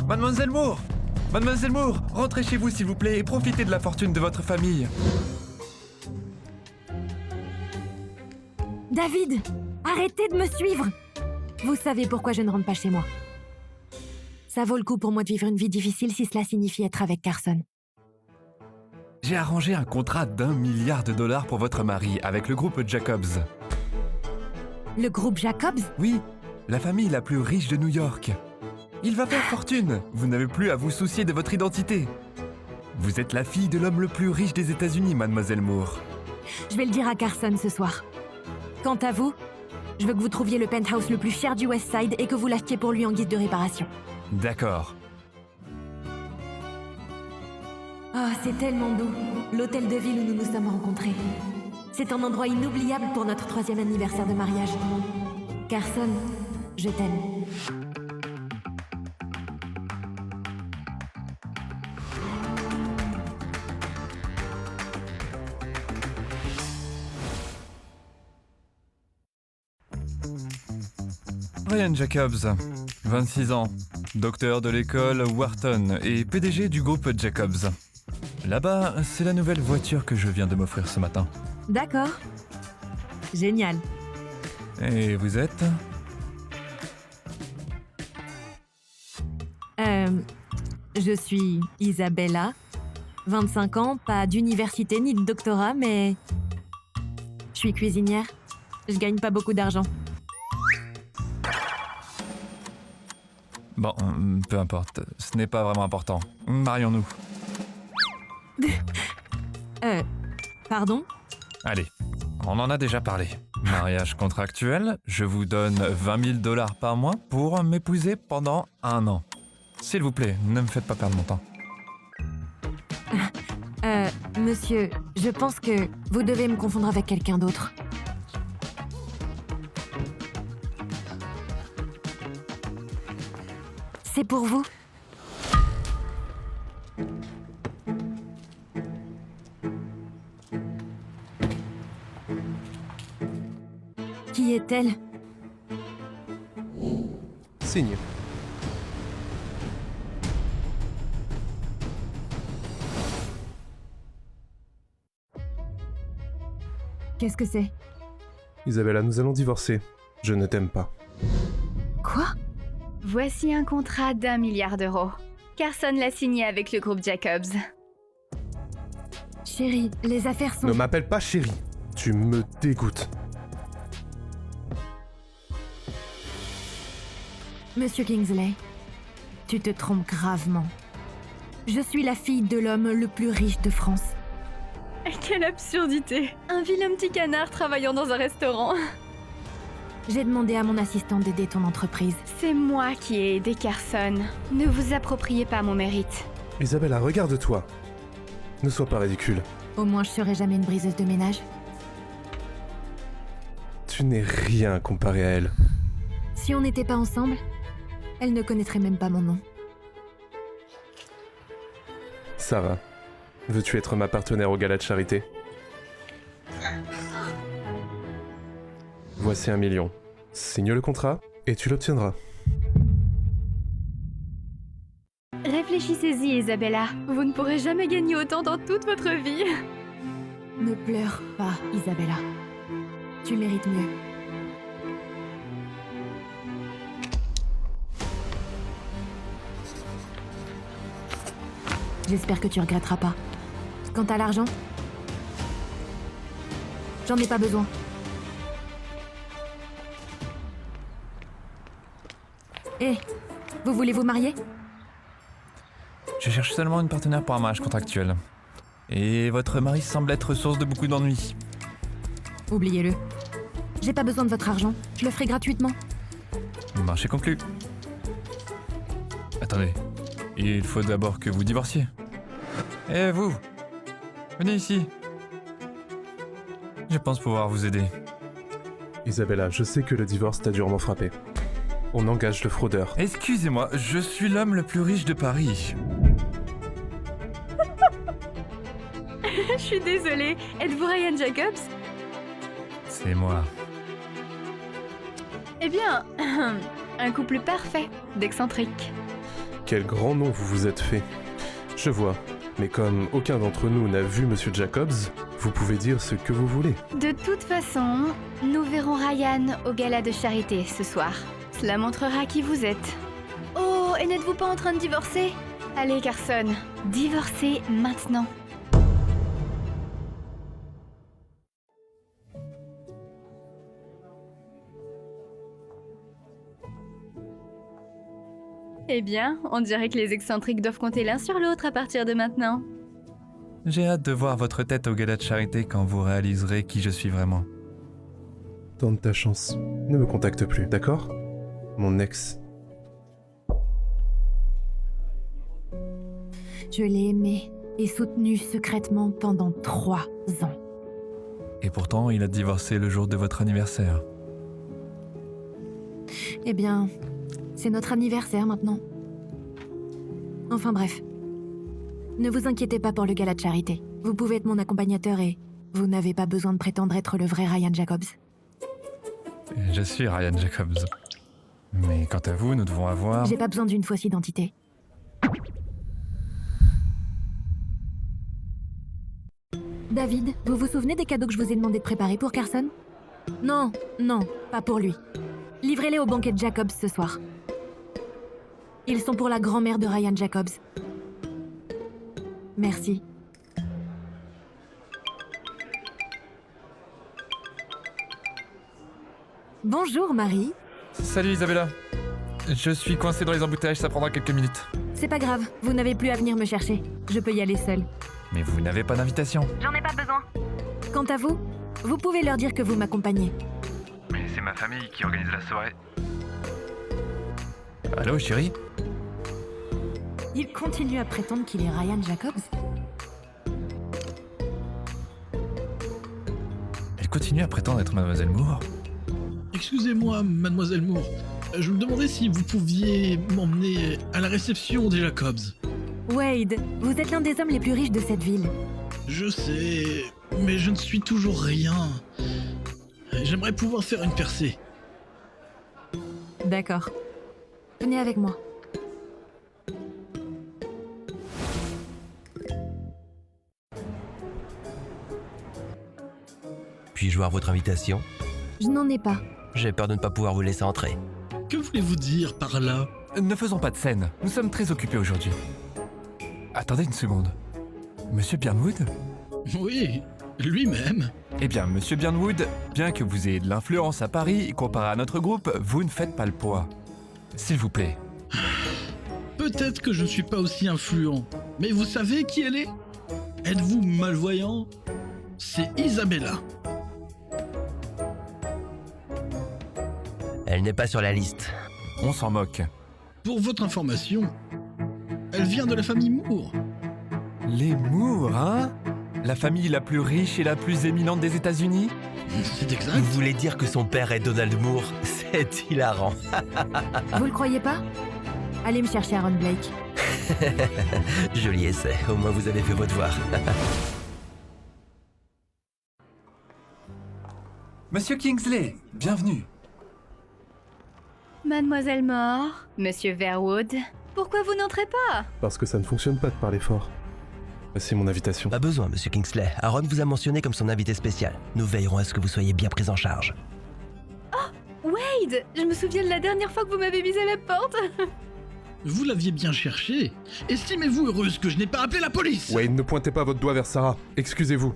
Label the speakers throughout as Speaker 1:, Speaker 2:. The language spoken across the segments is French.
Speaker 1: Mademoiselle Moore! Mademoiselle Moore, rentrez chez vous s'il vous plaît et profitez de la fortune de votre famille.
Speaker 2: David, arrêtez de me suivre! Vous savez pourquoi je ne rentre pas chez moi. Ça vaut le coup pour moi de vivre une vie difficile si cela signifie être avec Carson.
Speaker 1: J'ai arrangé un contrat d'1 milliard de dollars pour votre mari avec le groupe Jacobs.
Speaker 2: Le groupe Jacobs?
Speaker 1: Oui, la famille la plus riche de New York. Il va faire fortune. Vous n'avez plus à vous soucier de votre identité. Vous êtes la fille de l'homme le plus riche des États-Unis, mademoiselle Moore.
Speaker 2: Je vais le dire à Carson ce soir. Quant à vous, je veux que vous trouviez le penthouse le plus cher du West Side et que vous l'achetiez pour lui en guise de réparation.
Speaker 1: D'accord.
Speaker 2: Oh, c'est tellement doux, l'hôtel de ville où nous nous sommes rencontrés. C'est un endroit inoubliable pour notre 3e anniversaire de mariage. Carson, je t'aime.
Speaker 1: Ryan Jacobs, 26 ans, docteur de l'école Wharton et PDG du groupe Jacobs. Là-bas, c'est la nouvelle voiture que je viens de m'offrir ce matin.
Speaker 2: D'accord. Génial.
Speaker 1: Et vous êtes?
Speaker 2: Je suis Isabella, 25 ans, pas d'université ni de doctorat, mais je suis cuisinière. Je gagne pas beaucoup d'argent.
Speaker 1: Bon, peu importe, ce n'est pas vraiment important. Marions-nous.
Speaker 2: Pardon?
Speaker 1: Allez, on en a déjà parlé. Mariage contractuel, je vous donne 20 000 dollars par mois pour m'épouser pendant 1 an. S'il vous plaît, ne me faites pas perdre mon temps.
Speaker 2: Monsieur, je pense que vous devez me confondre avec quelqu'un d'autre. C'est pour vous? Qui est-elle?
Speaker 3: Signe.
Speaker 2: Qu'est-ce que c'est?
Speaker 3: Isabella, nous allons divorcer. Je ne t'aime pas.
Speaker 2: Quoi?
Speaker 4: Voici un contrat d'1 milliard d'euros. Carson l'a signé avec le groupe Jacobs.
Speaker 2: Chérie, les affaires sont...
Speaker 3: Ne m'appelle pas chérie. Tu me dégoûtes.
Speaker 2: Monsieur Kingsley, tu te trompes gravement. Je suis la fille de l'homme le plus riche de France.
Speaker 4: Quelle absurdité! Un vilain petit canard travaillant dans un restaurant.
Speaker 2: J'ai demandé à mon assistante d'aider ton entreprise.
Speaker 4: C'est moi qui ai aidé Carson. Ne vous appropriez pas mon mérite.
Speaker 3: Isabella, regarde-toi. Ne sois pas ridicule.
Speaker 2: Au moins, je serai jamais une briseuse de ménage.
Speaker 3: Tu n'es rien comparé à elle.
Speaker 2: Si on n'était pas ensemble, elle ne connaîtrait même pas mon nom.
Speaker 3: Sarah, veux-tu être ma partenaire au gala de charité? Voici 1 million. Signe le contrat et tu l'obtiendras.
Speaker 4: Réfléchissez-y, Isabella. Vous ne pourrez jamais gagner autant dans toute votre vie.
Speaker 2: Ne pleure pas, Isabella. Tu mérites mieux. J'espère que tu regretteras pas. Quant à l'argent, j'en ai pas besoin. Hé, vous voulez vous marier?
Speaker 1: Je cherche seulement une partenaire pour un mariage contractuel. Et votre mari semble être source de beaucoup d'ennuis.
Speaker 2: Oubliez-le. J'ai pas besoin de votre argent. Je le ferai gratuitement.
Speaker 1: Marché conclu. Attendez, il faut d'abord que vous divorciez. Et vous, venez ici. Je pense pouvoir vous aider.
Speaker 3: Isabella, je sais que le divorce t'a durement frappé. On engage le fraudeur.
Speaker 1: Excusez-moi, je suis l'homme le plus riche de Paris.
Speaker 4: Je suis désolée. Êtes-vous Ryan Jacobs?
Speaker 1: C'est moi.
Speaker 4: Eh bien, un couple parfait d'excentriques.
Speaker 3: quel grand nom vous vous êtes fait. Je vois, mais comme aucun d'entre nous n'a vu Monsieur Jacobs, vous pouvez dire ce que vous voulez.
Speaker 4: De toute façon, nous verrons Ryan au gala de charité ce soir. Cela montrera qui vous êtes. Oh, et n'êtes-vous pas en train de divorcer? Allez, Carson, divorcez maintenant. Eh bien, on dirait que les excentriques doivent compter l'un sur l'autre à partir de maintenant.
Speaker 1: J'ai hâte de voir votre tête au gala de charité quand vous réaliserez qui je suis vraiment.
Speaker 3: Tente ta chance. Ne me contacte plus, d'accord? Mon ex.
Speaker 2: Je l'ai aimé et soutenu secrètement pendant 3 ans.
Speaker 1: Et pourtant, il a divorcé le jour de votre anniversaire.
Speaker 2: Eh bien, c'est notre anniversaire maintenant. Enfin bref. Ne vous inquiétez pas pour le gala de charité. Vous pouvez être mon accompagnateur et vous n'avez pas besoin de prétendre être le vrai Ryan Jacobs.
Speaker 1: Je suis Ryan Jacobs. Mais quant à vous, nous devons avoir...
Speaker 2: J'ai pas besoin d'une fausse identité. David, vous vous souvenez des cadeaux que je vous ai demandé de préparer pour Carson? Non, pas pour lui. Livrez-les au banquet de Jacobs ce soir. Ils sont pour la grand-mère de Ryan Jacobs. Merci. Bonjour, Marie.
Speaker 1: Salut Isabella. Je suis coincé dans les embouteillages, ça prendra quelques minutes.
Speaker 2: C'est pas grave, vous n'avez plus à venir me chercher. Je peux y aller seule.
Speaker 1: Mais vous n'avez pas d'invitation.
Speaker 2: J'en ai pas besoin. Quant à vous, vous pouvez leur dire que vous m'accompagnez.
Speaker 1: Mais c'est ma famille qui organise la soirée. Allô, chérie?
Speaker 2: Il continue à prétendre qu'il est Ryan Jacobs.
Speaker 1: Elle continue à prétendre être Mademoiselle Moore.
Speaker 5: Excusez-moi, Mademoiselle Moore. Je me demandais si vous pouviez m'emmener à la réception des Jacobs.
Speaker 2: Wade, vous êtes l'un des hommes les plus riches de cette ville.
Speaker 5: Je sais, mais je ne suis toujours rien. J'aimerais pouvoir faire une percée.
Speaker 2: D'accord. Venez avec moi.
Speaker 6: Puis-je voir votre invitation?
Speaker 2: Je n'en ai pas.
Speaker 6: J'ai peur de ne pas pouvoir vous laisser entrer.
Speaker 5: Que voulez-vous dire par là?
Speaker 1: Ne faisons pas de scène, nous sommes très occupés aujourd'hui. Attendez une seconde. Monsieur Byrnewood?
Speaker 5: Oui, lui-même.
Speaker 1: Eh bien, Monsieur Byrnewood, bien que vous ayez de l'influence à Paris, comparé à notre groupe, vous ne faites pas le poids. S'il vous plaît.
Speaker 5: Peut-être que je ne suis pas aussi influent, mais vous savez qui elle est? Êtes-vous malvoyant? C'est Isabella.
Speaker 6: Elle n'est pas sur la liste.
Speaker 1: On s'en moque.
Speaker 5: Pour votre information, elle vient de la famille Moore.
Speaker 1: Les Moore, hein? La famille la plus riche et la plus éminente des États-Unis?
Speaker 5: C'est exact.
Speaker 6: Vous voulez dire que son père est Donald Moore? C'est hilarant.
Speaker 2: Vous le croyez pas? Allez me chercher Aaron Blake.
Speaker 6: Joli essai, au moins vous avez fait votre devoir.
Speaker 1: Monsieur Kingsley, bienvenue.
Speaker 4: Mademoiselle Moore, Monsieur Verwood, pourquoi vous n'entrez pas?
Speaker 3: Parce que ça ne fonctionne pas de parler fort. Voici mon invitation.
Speaker 6: Pas besoin, Monsieur Kingsley. Aaron vous a mentionné comme son invité spécial. Nous veillerons à ce que vous soyez bien pris en charge.
Speaker 4: Wade, je me souviens de la dernière fois que vous m'avez mise à la porte.
Speaker 5: Vous l'aviez bien cherché. Estimez-vous heureuse que je n'ai pas appelé la police?
Speaker 3: Wayne, ne pointez pas votre doigt vers Sarah. Excusez-vous.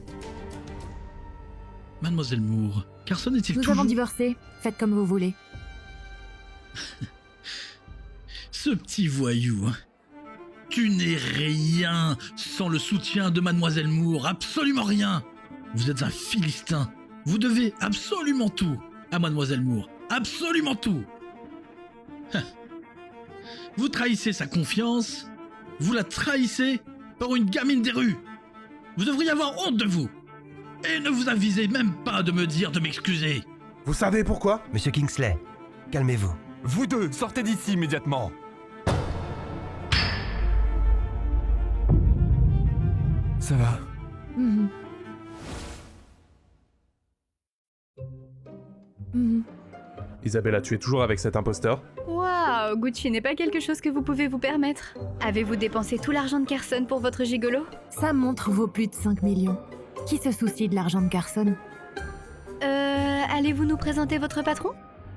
Speaker 5: Mademoiselle Moore, Carson est-il
Speaker 2: Nous
Speaker 5: toujours...
Speaker 2: avons divorcé. Faites comme vous voulez.
Speaker 5: Ce petit voyou, hein. Tu n'es rien sans le soutien de Mademoiselle Moore, absolument rien. Vous êtes un Philistin. Vous devez absolument tout à Mademoiselle Moore, absolument tout. Vous trahissez sa confiance, vous la trahissez par une gamine des rues. Vous devriez avoir honte de vous. Et ne vous avisez même pas de me dire de m'excuser.
Speaker 3: Vous savez pourquoi?
Speaker 6: Monsieur Kingsley, calmez-vous.
Speaker 1: Vous deux, sortez d'ici immédiatement. Ça va.
Speaker 2: Mhm. Mhm.
Speaker 3: Isabella, tu es toujours avec cet imposteur?
Speaker 4: Waouh, Gucci n'est pas quelque chose que vous pouvez vous permettre. Avez-vous dépensé tout l'argent de Carson pour votre gigolo?
Speaker 2: Sa montre vaut plus de 5 millions. Qui se soucie de l'argent de Carson?
Speaker 4: Allez-vous nous présenter votre patron?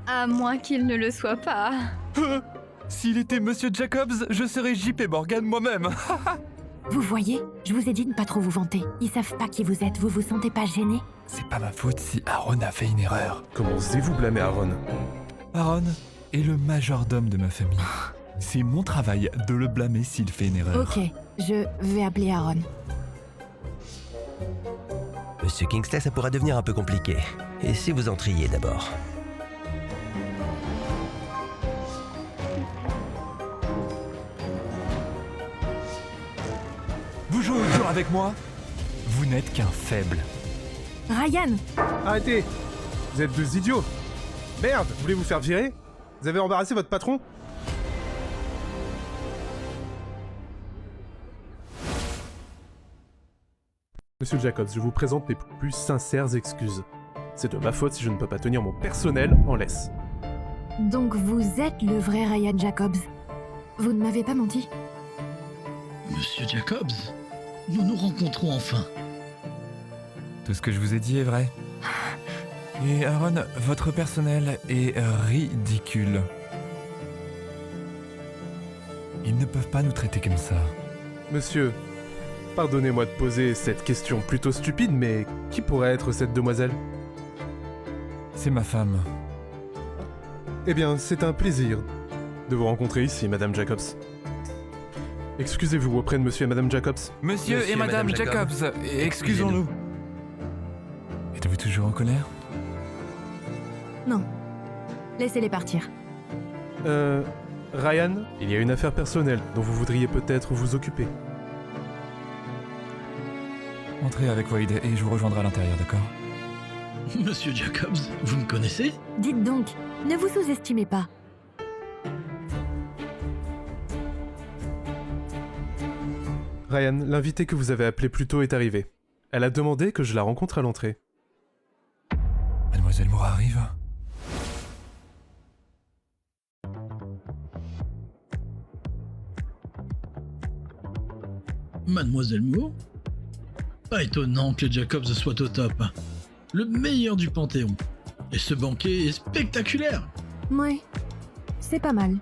Speaker 4: À moins qu'il ne le soit pas.
Speaker 1: S'il était Monsieur Jacobs, je serais JP Morgan moi-même.
Speaker 2: Vous voyez, je vous ai dit de ne pas trop vous vanter. Ils savent pas qui vous êtes, vous vous sentez pas gêné?
Speaker 1: C'est pas ma faute si Aaron a fait une erreur.
Speaker 3: Comment osez-vous blâmer Aaron?
Speaker 1: Aaron est le majordome de ma famille. C'est mon travail de le blâmer s'il fait une erreur.
Speaker 2: Ok, je vais appeler Aaron.
Speaker 6: Monsieur Kingsley, ça pourra devenir un peu compliqué. Et si vous entriez d'abord?
Speaker 1: Vous jouez au dur avec moi? Vous n'êtes qu'un faible.
Speaker 2: Ryan!
Speaker 3: Arrêtez! Vous êtes deux idiots! Merde, voulez vous faire virer? Vous avez embarrassé votre patron? Monsieur Jacobs, je vous présente mes plus sincères excuses. C'est de ma faute si je ne peux pas tenir mon personnel en laisse.
Speaker 2: Donc vous êtes le vrai Ryan Jacobs. Vous ne m'avez pas menti?
Speaker 5: Monsieur Jacobs, nous nous rencontrons enfin.
Speaker 1: Tout ce que je vous ai dit est vrai. Et Aaron, votre personnel est ridicule. Ils ne peuvent pas nous traiter comme ça.
Speaker 3: Monsieur, pardonnez-moi de poser cette question plutôt stupide, mais qui pourrait être cette demoiselle?
Speaker 1: C'est ma femme.
Speaker 3: Eh bien, c'est un plaisir de vous rencontrer ici, Madame Jacobs. Excusez-vous auprès de Monsieur et Madame Jacobs.
Speaker 1: Monsieur et Madame Jacobs, excusons-nous. Êtes-vous toujours en colère?
Speaker 2: Non. Laissez-les partir.
Speaker 3: Ryan, il y a une affaire personnelle dont vous voudriez peut-être vous occuper.
Speaker 1: Entrez avec Wade et je vous rejoindrai à l'intérieur, d'accord?
Speaker 5: Monsieur Jacobs, vous me connaissez?
Speaker 2: Dites donc, ne vous sous-estimez pas.
Speaker 3: Ryan, l'invitée que vous avez appelée plus tôt est arrivée. Elle a demandé que je la rencontre à l'entrée.
Speaker 1: Mademoiselle Moore arrive.
Speaker 5: Mademoiselle Moore? Pas étonnant que Jacobs soit au top. Le meilleur du Panthéon. Et ce banquet est spectaculaire.
Speaker 2: Ouais, c'est pas mal.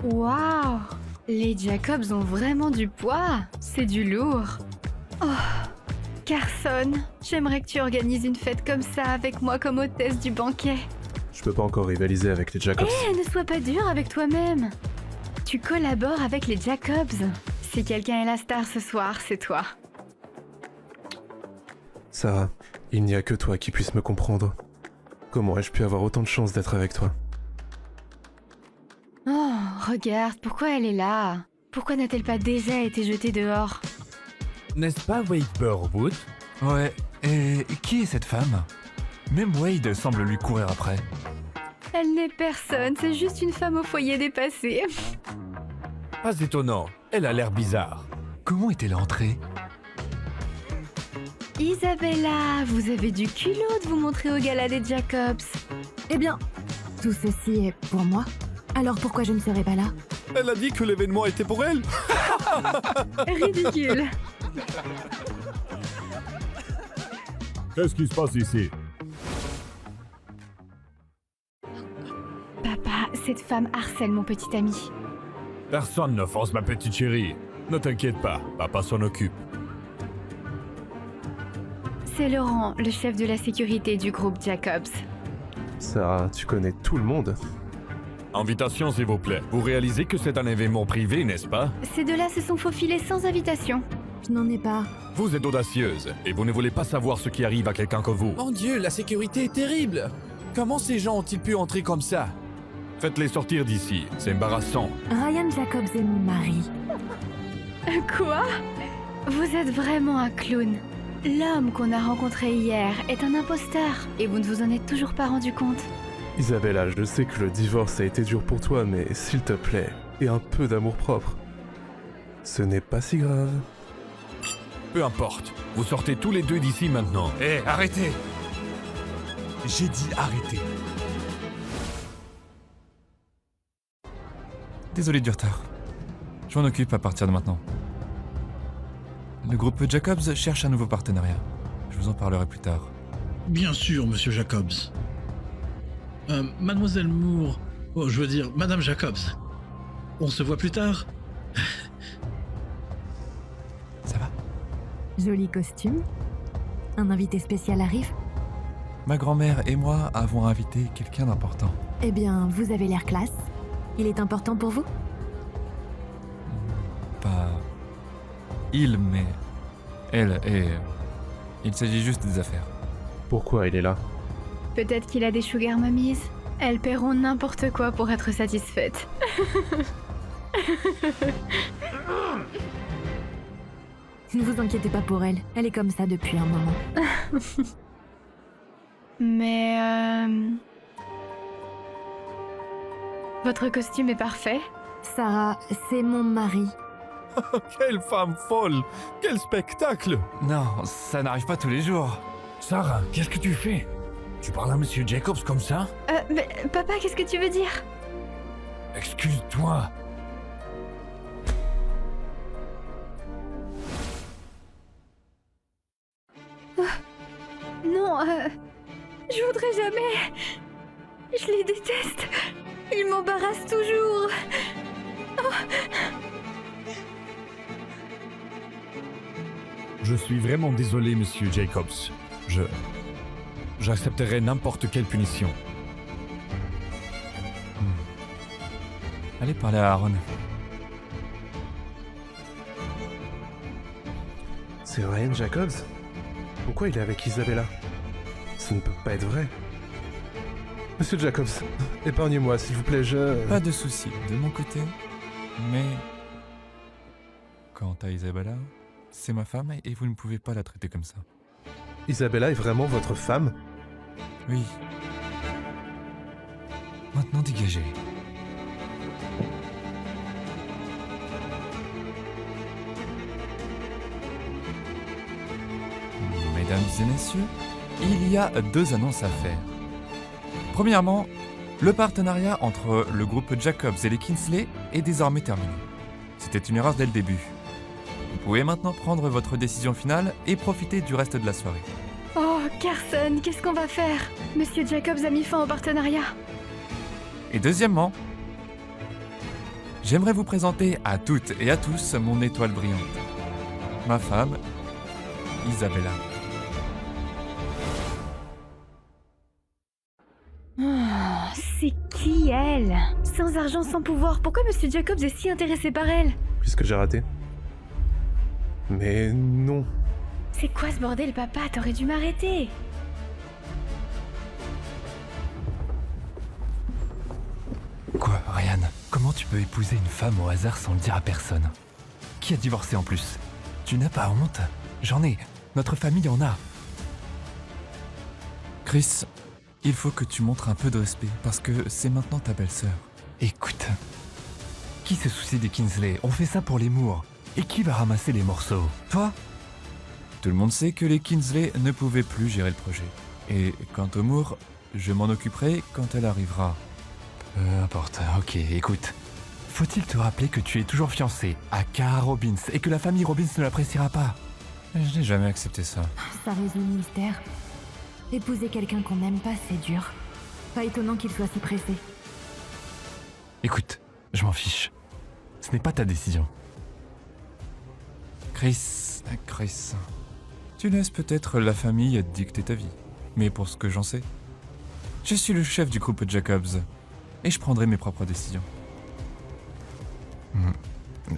Speaker 4: Waouh, les Jacobs ont vraiment du poids. C'est du lourd. Oh, Carson, j'aimerais que tu organises une fête comme ça avec moi comme hôtesse du banquet.
Speaker 3: Je peux pas encore rivaliser avec les Jacobs.
Speaker 4: Ne sois pas dur avec toi-même. Tu collabores avec les Jacobs. Si quelqu'un est la star ce soir, c'est toi.
Speaker 3: Sarah, il n'y a que toi qui puisse me comprendre. Comment ai-je pu avoir autant de chance d'être avec toi?
Speaker 4: Oh, regarde, pourquoi elle est là? Pourquoi n'a-t-elle pas déjà été jetée dehors?
Speaker 7: N'est-ce pas Wade Burwood?
Speaker 1: Ouais, et qui est cette femme? Même Wade semble lui courir après.
Speaker 4: Elle n'est personne, c'est juste une femme au foyer dépassée.
Speaker 7: Pas étonnant, elle a l'air bizarre.
Speaker 1: Comment est-elle entrée?
Speaker 4: Isabella, vous avez du culot de vous montrer au gala des Jacobs.
Speaker 2: Eh bien, tout ceci est pour moi. Alors pourquoi je ne serais pas là?
Speaker 7: Elle a dit que l'événement était pour elle.
Speaker 4: Ridicule.
Speaker 7: Qu'est-ce qui se passe ici?
Speaker 4: Papa, cette femme harcèle mon petit ami.
Speaker 7: Personne n'offense ma petite chérie. Ne t'inquiète pas, papa s'en occupe.
Speaker 4: C'est Laurent, le chef de la sécurité du groupe Jacobs.
Speaker 3: Sarah, tu connais tout le monde.
Speaker 7: Invitation s'il vous plaît. Vous réalisez que c'est un événement privé, n'est-ce pas?
Speaker 4: Ces deux-là se sont faufilés sans invitation.
Speaker 2: Je n'en ai pas.
Speaker 7: Vous êtes audacieuse et vous ne voulez pas savoir ce qui arrive à quelqu'un comme vous.
Speaker 8: Mon Dieu, la sécurité est terrible. Comment ces gens ont-ils pu entrer comme ça?
Speaker 7: Faites-les sortir d'ici, c'est embarrassant.
Speaker 2: Ryan Jacobs est mon mari.
Speaker 4: Quoi? Vous êtes vraiment un clown. L'homme qu'on a rencontré hier est un imposteur et vous ne vous en êtes toujours pas rendu compte.
Speaker 3: Isabella, je sais que le divorce a été dur pour toi, mais s'il te plaît, aie un peu d'amour-propre. Ce n'est pas si grave.
Speaker 7: Peu importe, vous sortez tous les deux d'ici maintenant.
Speaker 1: Hé, arrêtez!
Speaker 8: J'ai dit arrêtez.
Speaker 1: Désolé du retard. Je m'en occupe à partir de maintenant. Le groupe Jacobs cherche un nouveau partenariat. Je vous en parlerai plus tard.
Speaker 5: Bien sûr, monsieur Jacobs. Mademoiselle Moore... Oh, je veux dire, Madame Jacobs. On se voit plus tard.
Speaker 1: Ça va?
Speaker 2: Joli costume. Un invité spécial arrive?
Speaker 1: Ma grand-mère et moi avons invité quelqu'un d'important.
Speaker 2: Eh bien, vous avez l'air classe. Il est important pour vous?
Speaker 1: Pas il, mais elle, et il s'agit juste des affaires.
Speaker 3: Pourquoi il est là?
Speaker 4: Peut-être qu'il a des sugar mummies. Elles paieront n'importe quoi pour être satisfaites.
Speaker 2: Ne vous inquiétez pas pour elle. Elle est comme ça depuis un moment.
Speaker 4: Mais votre costume est parfait.
Speaker 2: Sarah, c'est mon mari.
Speaker 7: Quelle femme folle! Quel spectacle!
Speaker 1: Non, ça n'arrive pas tous les jours.
Speaker 7: Sarah, qu'est-ce que tu fais? Tu parles à Monsieur Jacobs comme ça?
Speaker 4: Mais papa, qu'est-ce que tu veux dire?
Speaker 7: Excuse-toi.
Speaker 4: Non, je voudrais jamais. Je les déteste. Ils m'embarrassent toujours.
Speaker 7: Je suis vraiment désolé, Monsieur Jacobs. J'accepterai n'importe quelle punition.
Speaker 1: Allez parler à Aaron.
Speaker 3: C'est Ryan Jacobs? Pourquoi il est avec Isabella? Ça ne peut pas être vrai. Monsieur Jacobs, épargnez-moi s'il vous plaît,
Speaker 1: Pas de souci de mon côté, mais quant à Isabella, c'est ma femme et vous ne pouvez pas la traiter comme ça.
Speaker 3: Isabella est vraiment votre femme?
Speaker 1: Oui. Maintenant dégagez. Mesdames et messieurs, il y a 2 annonces à faire. Premièrement, le partenariat entre le groupe Jacobs et les Kingsley est désormais terminé. C'était une erreur dès le début. Vous pouvez maintenant prendre votre décision finale et profiter du reste de la soirée.
Speaker 4: Oh, Carson, qu'est-ce qu'on va faire? Monsieur Jacobs a mis fin au partenariat.
Speaker 1: Et deuxièmement, j'aimerais vous présenter à toutes et à tous mon étoile brillante. Ma femme, Isabella.
Speaker 4: Oh, c'est qui elle? Sans argent, sans pouvoir, pourquoi Monsieur Jacobs est si intéressé par elle?
Speaker 3: Puisque j'ai raté. Mais non.
Speaker 4: C'est quoi ce bordel, papa? T'aurais dû m'arrêter.
Speaker 1: Quoi, Ryan? Comment tu peux épouser une femme au hasard sans le dire à personne? Qui a divorcé en plus? Tu n'as pas honte? J'en ai. Notre famille en a. Chris, il faut que tu montres un peu de respect parce que c'est maintenant ta belle-sœur. Écoute, qui se soucie des Kingsley? On fait ça pour les Moore. Et qui va ramasser les morceaux? Toi? Tout le monde sait que les Kingsley ne pouvaient plus gérer le projet. Et quant aux Moore, je m'en occuperai quand elle arrivera. Peu importe, ok, écoute. Faut-il te rappeler que tu es toujours fiancé à Cara Robbins et que la famille Robbins ne l'appréciera pas? Je n'ai jamais accepté ça.
Speaker 2: Ça résout le mystère. Épouser quelqu'un qu'on n'aime pas, c'est dur. Pas étonnant qu'il soit si pressé.
Speaker 1: Écoute, je m'en fiche. Ce n'est pas ta décision. Chris, tu laisses peut-être la famille dicter ta vie. Mais pour ce que j'en sais, je suis le chef du groupe Jacobs et je prendrai mes propres décisions.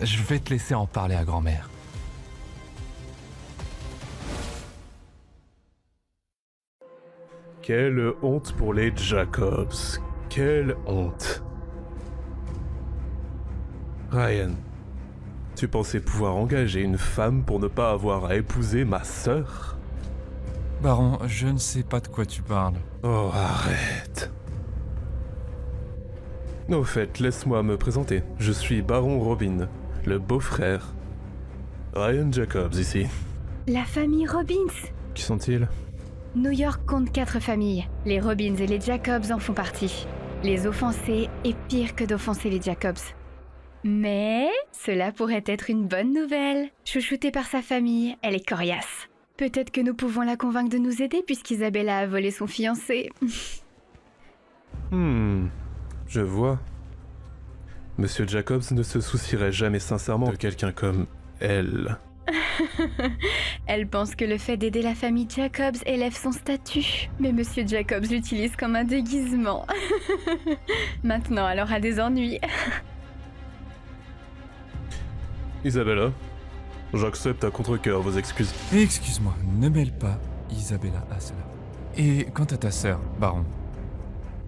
Speaker 1: Je vais te laisser en parler à grand-mère.
Speaker 3: Quelle honte pour les Jacobs. Quelle honte. Ryan, tu pensais pouvoir engager une femme pour ne pas avoir à épouser ma sœur?
Speaker 1: Baron, je ne sais pas de quoi tu parles.
Speaker 3: Oh, arrête. Au fait, laisse-moi me présenter. Je suis Baron Robin, le beau-frère. Ryan Jacobs ici.
Speaker 4: La famille Robbins.
Speaker 3: Qui sont-ils?
Speaker 4: New York compte 4 familles. Les Robbins et les Jacobs en font partie. Les offenser est pire que d'offenser les Jacobs. Mais cela pourrait être une bonne nouvelle. Chouchoutée par sa famille, elle est coriace. Peut-être que nous pouvons la convaincre de nous aider puisqu'Isabella a volé son fiancé.
Speaker 3: Je vois. Monsieur Jacobs ne se soucierait jamais sincèrement de quelqu'un comme elle.
Speaker 4: Elle pense que le fait d'aider la famille Jacobs élève son statut. Mais Monsieur Jacobs l'utilise comme un déguisement. Maintenant, elle aura des ennuis.
Speaker 3: Isabella, j'accepte à contre-cœur vos excuses.
Speaker 1: Et excuse-moi, ne mêle pas Isabella à cela. Et quant à ta sœur, Baron,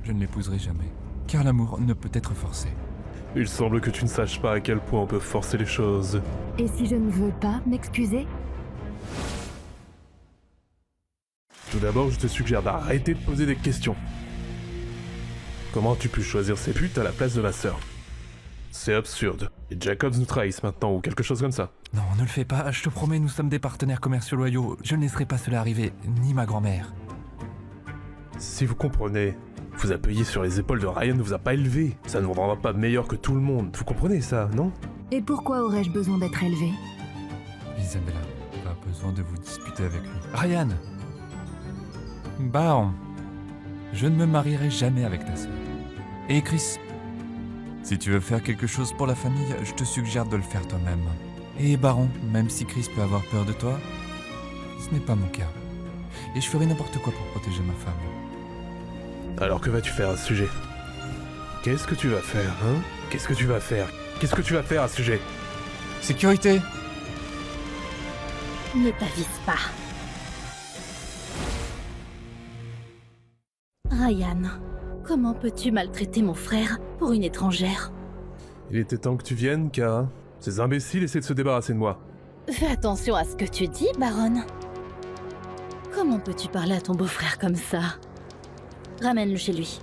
Speaker 1: je ne l'épouserai jamais, car l'amour ne peut être forcé.
Speaker 3: Il semble que tu ne saches pas à quel point on peut forcer les choses.
Speaker 2: Et si je ne veux pas m'excuser?
Speaker 3: Tout d'abord, je te suggère d'arrêter de poser des questions. Comment as-tu pu choisir ces putes à la place de ma sœur? C'est absurde. Les Jacobs nous trahissent maintenant ou quelque chose comme ça.
Speaker 1: Non, ne le fais pas, je te promets, nous sommes des partenaires commerciaux loyaux. Je ne laisserai pas cela arriver, ni ma grand-mère.
Speaker 3: Si vous comprenez, vous appuyer sur les épaules de Ryan ne vous a pas élevé. Ça ne vous rendra pas meilleur que tout le monde. Vous comprenez ça, non?
Speaker 2: Et pourquoi aurais-je besoin d'être élevée?
Speaker 1: Isabella, pas besoin de vous disputer avec lui. Ryan! Baron, je ne me marierai jamais avec ta sœur. Et Chris, si tu veux faire quelque chose pour la famille, je te suggère de le faire toi-même. Et Baron, même si Chris peut avoir peur de toi, ce n'est pas mon cas. Et je ferai n'importe quoi pour protéger ma femme.
Speaker 3: Alors que vas-tu faire à ce sujet? Qu'est-ce que tu vas faire, hein? Qu'est-ce que tu vas faire? Qu'est-ce que tu vas faire à ce sujet?
Speaker 1: Sécurité!
Speaker 9: Ne t'avise pas. Ryan, comment peux-tu maltraiter mon frère pour une étrangère?
Speaker 3: Il était temps que tu viennes, Kara. Ces imbéciles essaient de se débarrasser de moi.
Speaker 9: Fais attention à ce que tu dis, baronne. Comment peux-tu parler à ton beau-frère comme ça? Ramène-le chez lui.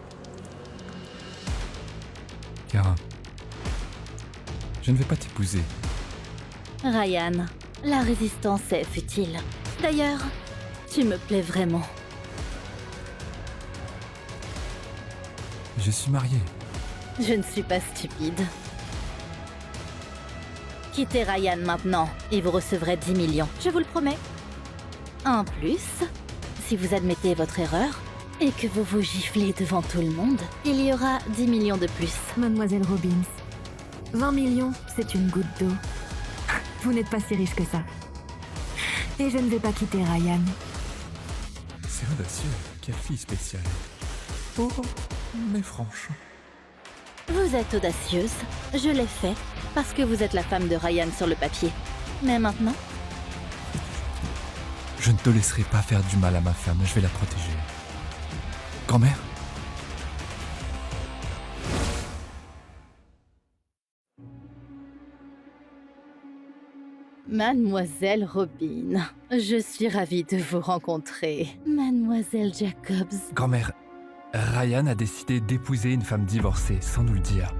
Speaker 1: Kara, je ne vais pas t'épouser.
Speaker 9: Ryan, la résistance est futile. D'ailleurs, tu me plais vraiment.
Speaker 1: Je suis marié.
Speaker 9: Je ne suis pas stupide. Quittez Ryan maintenant et vous recevrez 10 millions, je vous le promets. En plus, si vous admettez votre erreur et que vous vous giflez devant tout le monde, il y aura 10 millions de plus.
Speaker 2: Mademoiselle Robbins, 20 millions, c'est une goutte d'eau. Vous n'êtes pas si riche que ça. Et je ne vais pas quitter Ryan.
Speaker 1: C'est audacieux, quelle fille spéciale. Oh, mais franche.
Speaker 9: Vous êtes audacieuse, je l'ai fait, parce que vous êtes la femme de Ryan sur le papier. Mais maintenant,
Speaker 1: Je ne te laisserai pas faire du mal à ma femme, je vais la protéger. Grand-mère?
Speaker 9: Mademoiselle Robin, je suis ravie de vous rencontrer. Mademoiselle Jacobs.
Speaker 1: Grand-mère, Ryan a décidé d'épouser une femme divorcée sans nous le dire.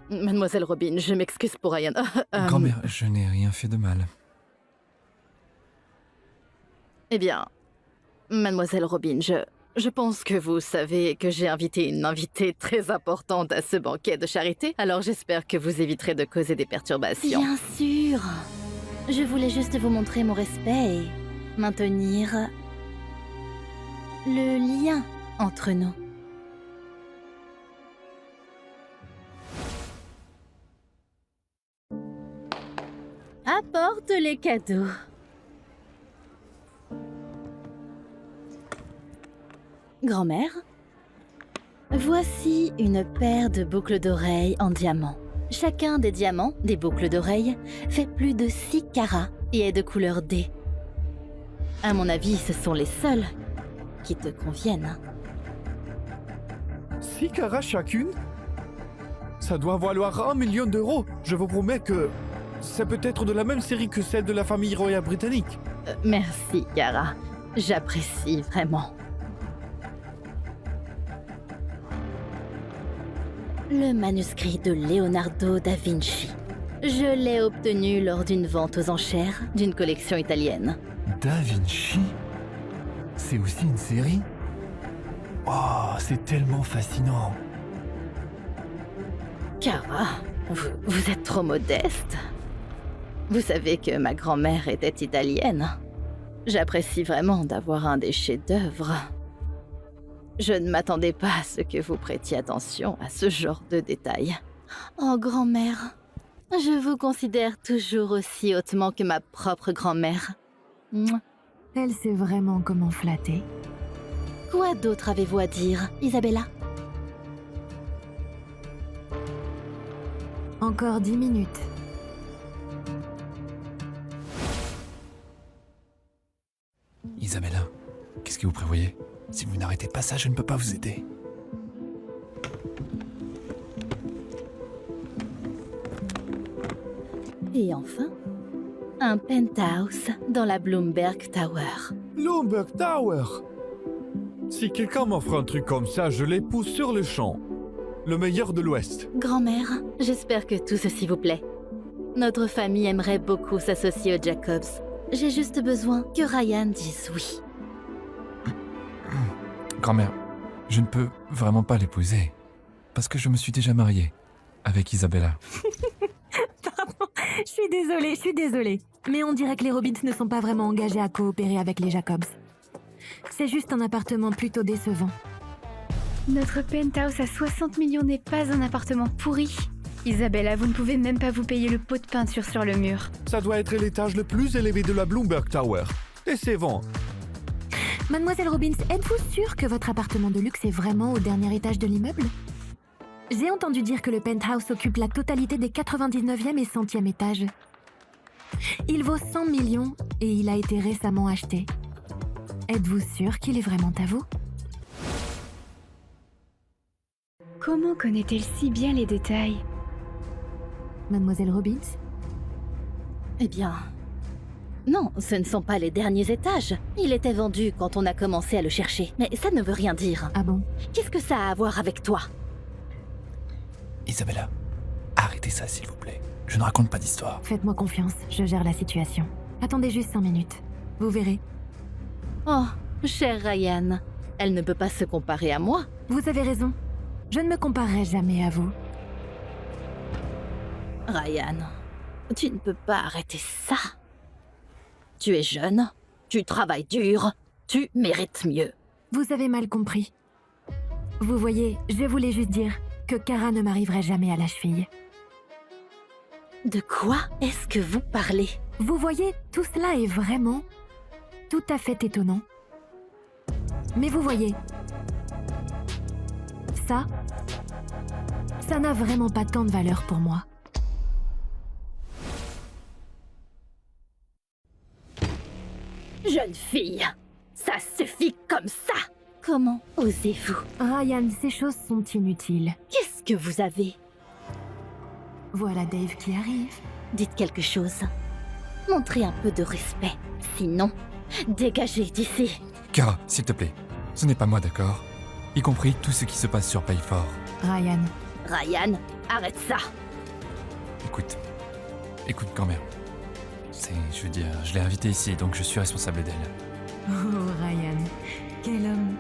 Speaker 9: Mademoiselle Robin, je m'excuse pour Ryan.
Speaker 1: Grand-mère, je n'ai rien fait de mal.
Speaker 9: Eh bien, Mademoiselle Robin, je pense que vous savez que j'ai invité une invitée très importante à ce banquet de charité, alors j'espère que vous éviterez de causer des perturbations. Bien sûr. Je voulais juste vous montrer mon respect et maintenir le lien entre nous. Apporte les cadeaux. Grand-mère, voici une paire de boucles d'oreilles en diamant. Chacun des diamants des boucles d'oreilles fait plus de 6 carats et est de couleur D. À mon avis, ce sont les seuls qui te conviennent.
Speaker 8: 6 carats chacune? Ça doit valoir 1 million d'euros. Je vous promets que c'est peut-être de la même série que celle de la famille royale britannique.
Speaker 9: Merci, Cara. J'apprécie vraiment. Le manuscrit de Leonardo da Vinci. Je l'ai obtenu lors d'une vente aux enchères d'une collection italienne.
Speaker 1: Da Vinci? C'est aussi une série? Oh, c'est tellement fascinant.
Speaker 9: Kara, vous êtes trop modeste. Vous savez que ma grand-mère était italienne. J'apprécie vraiment d'avoir un des chefs-d'œuvre. Je ne m'attendais pas à ce que vous prêtiez attention à ce genre de détails. Oh, grand-mère, je vous considère toujours aussi hautement que ma propre grand-mère. Mouah.
Speaker 2: Elle sait vraiment comment flatter.
Speaker 9: Quoi d'autre avez-vous à dire, Isabella?
Speaker 2: Encore 10 minutes.
Speaker 1: Isabella, qu'est-ce que vous prévoyez? Si vous n'arrêtez pas ça, je ne peux pas vous aider.
Speaker 9: Et enfin, un penthouse dans la Bloomberg Tower.
Speaker 8: Bloomberg Tower. Si quelqu'un m'offre un truc comme ça, je l'épouse sur le champ. Le meilleur de l'Ouest.
Speaker 9: Grand-mère, j'espère que tout ceci vous plaît. Notre famille aimerait beaucoup s'associer aux Jacobs. J'ai juste besoin que Ryan dise oui.
Speaker 1: Grand-mère, je ne peux vraiment pas l'épouser. Parce que je me suis déjà marié avec Isabella.
Speaker 2: Pardon, je suis désolée. Mais on dirait que les Robbins ne sont pas vraiment engagés à coopérer avec les Jacobs. C'est juste un appartement plutôt décevant.
Speaker 4: Notre penthouse à 60 millions n'est pas un appartement pourri. Isabella, vous ne pouvez même pas vous payer le pot de peinture sur le mur.
Speaker 8: Ça doit être l'étage le plus élevé de la Bloomberg Tower. Décevant.
Speaker 2: Mademoiselle Robbins, êtes-vous sûre que votre appartement de luxe est vraiment au dernier étage de l'immeuble? J'ai entendu dire que le penthouse occupe la totalité des 99e et 100e étages. Il vaut 100 millions et il a été récemment acheté. Êtes-vous sûre qu'il est vraiment à vous?
Speaker 4: Comment connaît-elle si bien les détails?
Speaker 2: Mademoiselle Robbins?
Speaker 9: Eh bien... Non, ce ne sont pas les derniers étages. Il était vendu quand on a commencé à le chercher. Mais ça ne veut rien dire.
Speaker 2: Ah bon?
Speaker 9: Qu'est-ce que ça a à voir avec toi?
Speaker 1: Isabella, arrêtez ça s'il vous plaît. Je ne raconte pas d'histoire.
Speaker 2: Faites-moi confiance, je gère la situation. Attendez juste 5 minutes. Vous verrez.
Speaker 9: Oh, cher Ryan, elle ne peut pas se comparer à moi.
Speaker 2: Vous avez raison. Je ne me comparerai jamais à vous.
Speaker 9: Ryan, tu ne peux pas arrêter ça. Tu es jeune, tu travailles dur, tu mérites mieux.
Speaker 2: Vous avez mal compris. Vous voyez, je voulais juste dire que Kara ne m'arriverait jamais à la cheville.
Speaker 9: De quoi est-ce que vous parlez?
Speaker 2: Vous voyez, tout cela est vraiment tout à fait étonnant. Mais vous voyez, ça n'a vraiment pas tant de valeur pour moi.
Speaker 9: Jeune fille, ça suffit comme ça. Comment osez-vous?
Speaker 2: Ryan, ces choses sont inutiles.
Speaker 9: Qu'est-ce que vous avez?
Speaker 2: Voilà Dave qui arrive.
Speaker 9: Dites quelque chose. Montrez un peu de respect. Sinon, dégagez d'ici.
Speaker 1: Kara, s'il te plaît, ce n'est pas moi, d'accord? Y compris tout ce qui se passe sur Payfort.
Speaker 2: Ryan.
Speaker 9: Ryan, arrête ça.
Speaker 1: Écoute grand-mère. Je veux dire, je l'ai invitée ici, donc je suis responsable d'elle.
Speaker 2: Oh Ryan, quel homme.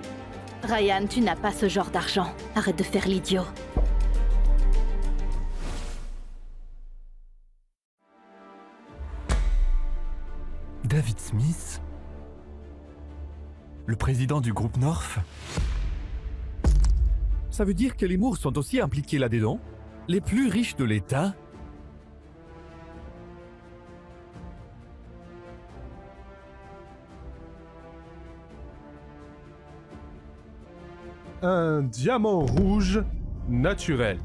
Speaker 9: Ryan, tu n'as pas ce genre d'argent. Arrête de faire l'idiot.
Speaker 1: David Smith? Le président du groupe North?
Speaker 8: Ça veut dire que les Moore sont aussi impliqués là-dedans? Les plus riches de l'État?
Speaker 3: Un diamant rouge naturel.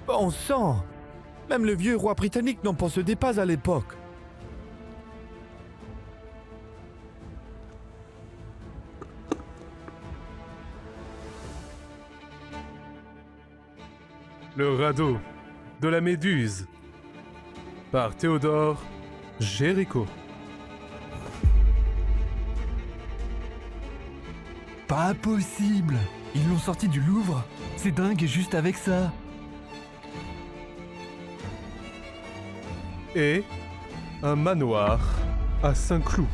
Speaker 8: Bon sang! Même le vieux roi britannique n'en possédait pas à l'époque.
Speaker 3: Le radeau de la Méduse. Par Théodore Géricault.
Speaker 1: Pas possible! Ils l'ont sorti du Louvre? C'est dingue juste avec ça!
Speaker 3: Et un manoir à Saint-Cloud.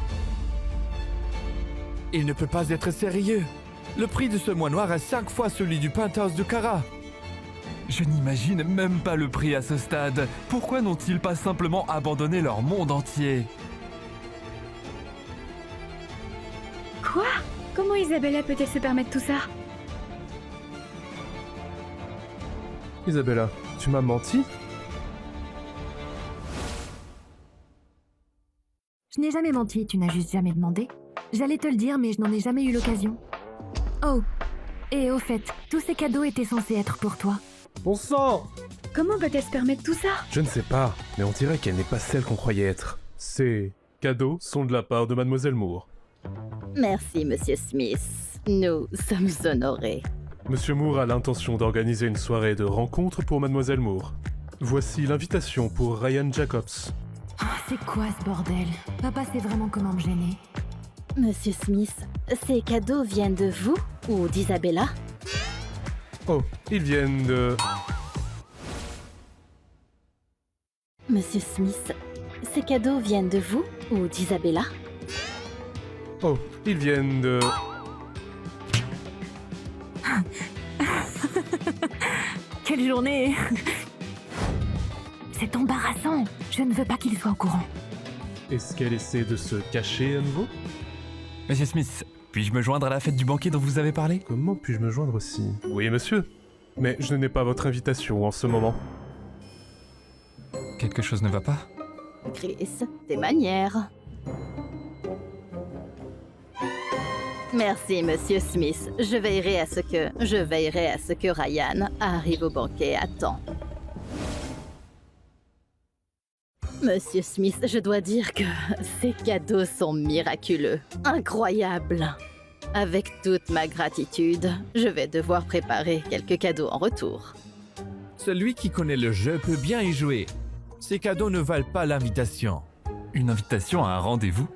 Speaker 8: Il ne peut pas être sérieux. Le prix de ce mois noir est 5 fois celui du penthouse de Kara.
Speaker 1: Je n'imagine même pas le prix à ce stade. Pourquoi n'ont-ils pas simplement abandonné leur monde entier?
Speaker 4: Quoi? Comment Isabella peut-elle se permettre tout ça?
Speaker 3: Isabella, tu m'as menti?
Speaker 2: Je n'ai jamais menti, tu n'as juste jamais demandé. J'allais te le dire, mais je n'en ai jamais eu l'occasion. Oh, et au fait, tous ces cadeaux étaient censés être pour toi.
Speaker 3: Bon sang!
Speaker 4: Comment peut-elle se permettre tout ça?
Speaker 3: Je ne sais pas, mais on dirait qu'elle n'est pas celle qu'on croyait être. Ces cadeaux sont de la part de Mademoiselle Moore.
Speaker 9: Merci, Monsieur Smith. Nous sommes honorés.
Speaker 3: Monsieur Moore a l'intention d'organiser une soirée de rencontre pour Mademoiselle Moore. Voici l'invitation pour Ryan Jacobs.
Speaker 2: C'est quoi ce bordel? Papa sait vraiment comment me gêner.
Speaker 9: Monsieur Smith, ces cadeaux viennent de vous ou d'Isabella?
Speaker 3: Oh, ils viennent de...
Speaker 9: Monsieur Smith, ces cadeaux viennent de vous ou d'Isabella?
Speaker 3: Oh, ils viennent de...
Speaker 2: Quelle journée! C'est embarrassant. Je ne veux pas qu'il soit au courant.
Speaker 3: Est-ce qu'elle essaie de se cacher à nouveau?
Speaker 1: Monsieur Smith, puis-je me joindre à la fête du banquet dont vous avez parlé?
Speaker 3: Comment puis-je me joindre aussi? Oui, monsieur. Mais je n'ai pas votre invitation en ce moment.
Speaker 1: Quelque chose ne va pas?
Speaker 9: Chris, tes manières. Merci, Monsieur Smith. Je veillerai à ce que Ryan arrive au banquet à temps. Monsieur Smith, je dois dire que ces cadeaux sont miraculeux, incroyables. Avec toute ma gratitude, je vais devoir préparer quelques cadeaux en retour.
Speaker 8: Celui qui connaît le jeu peut bien y jouer. Ces cadeaux ne valent pas l'invitation.
Speaker 1: Une invitation à un rendez-vous?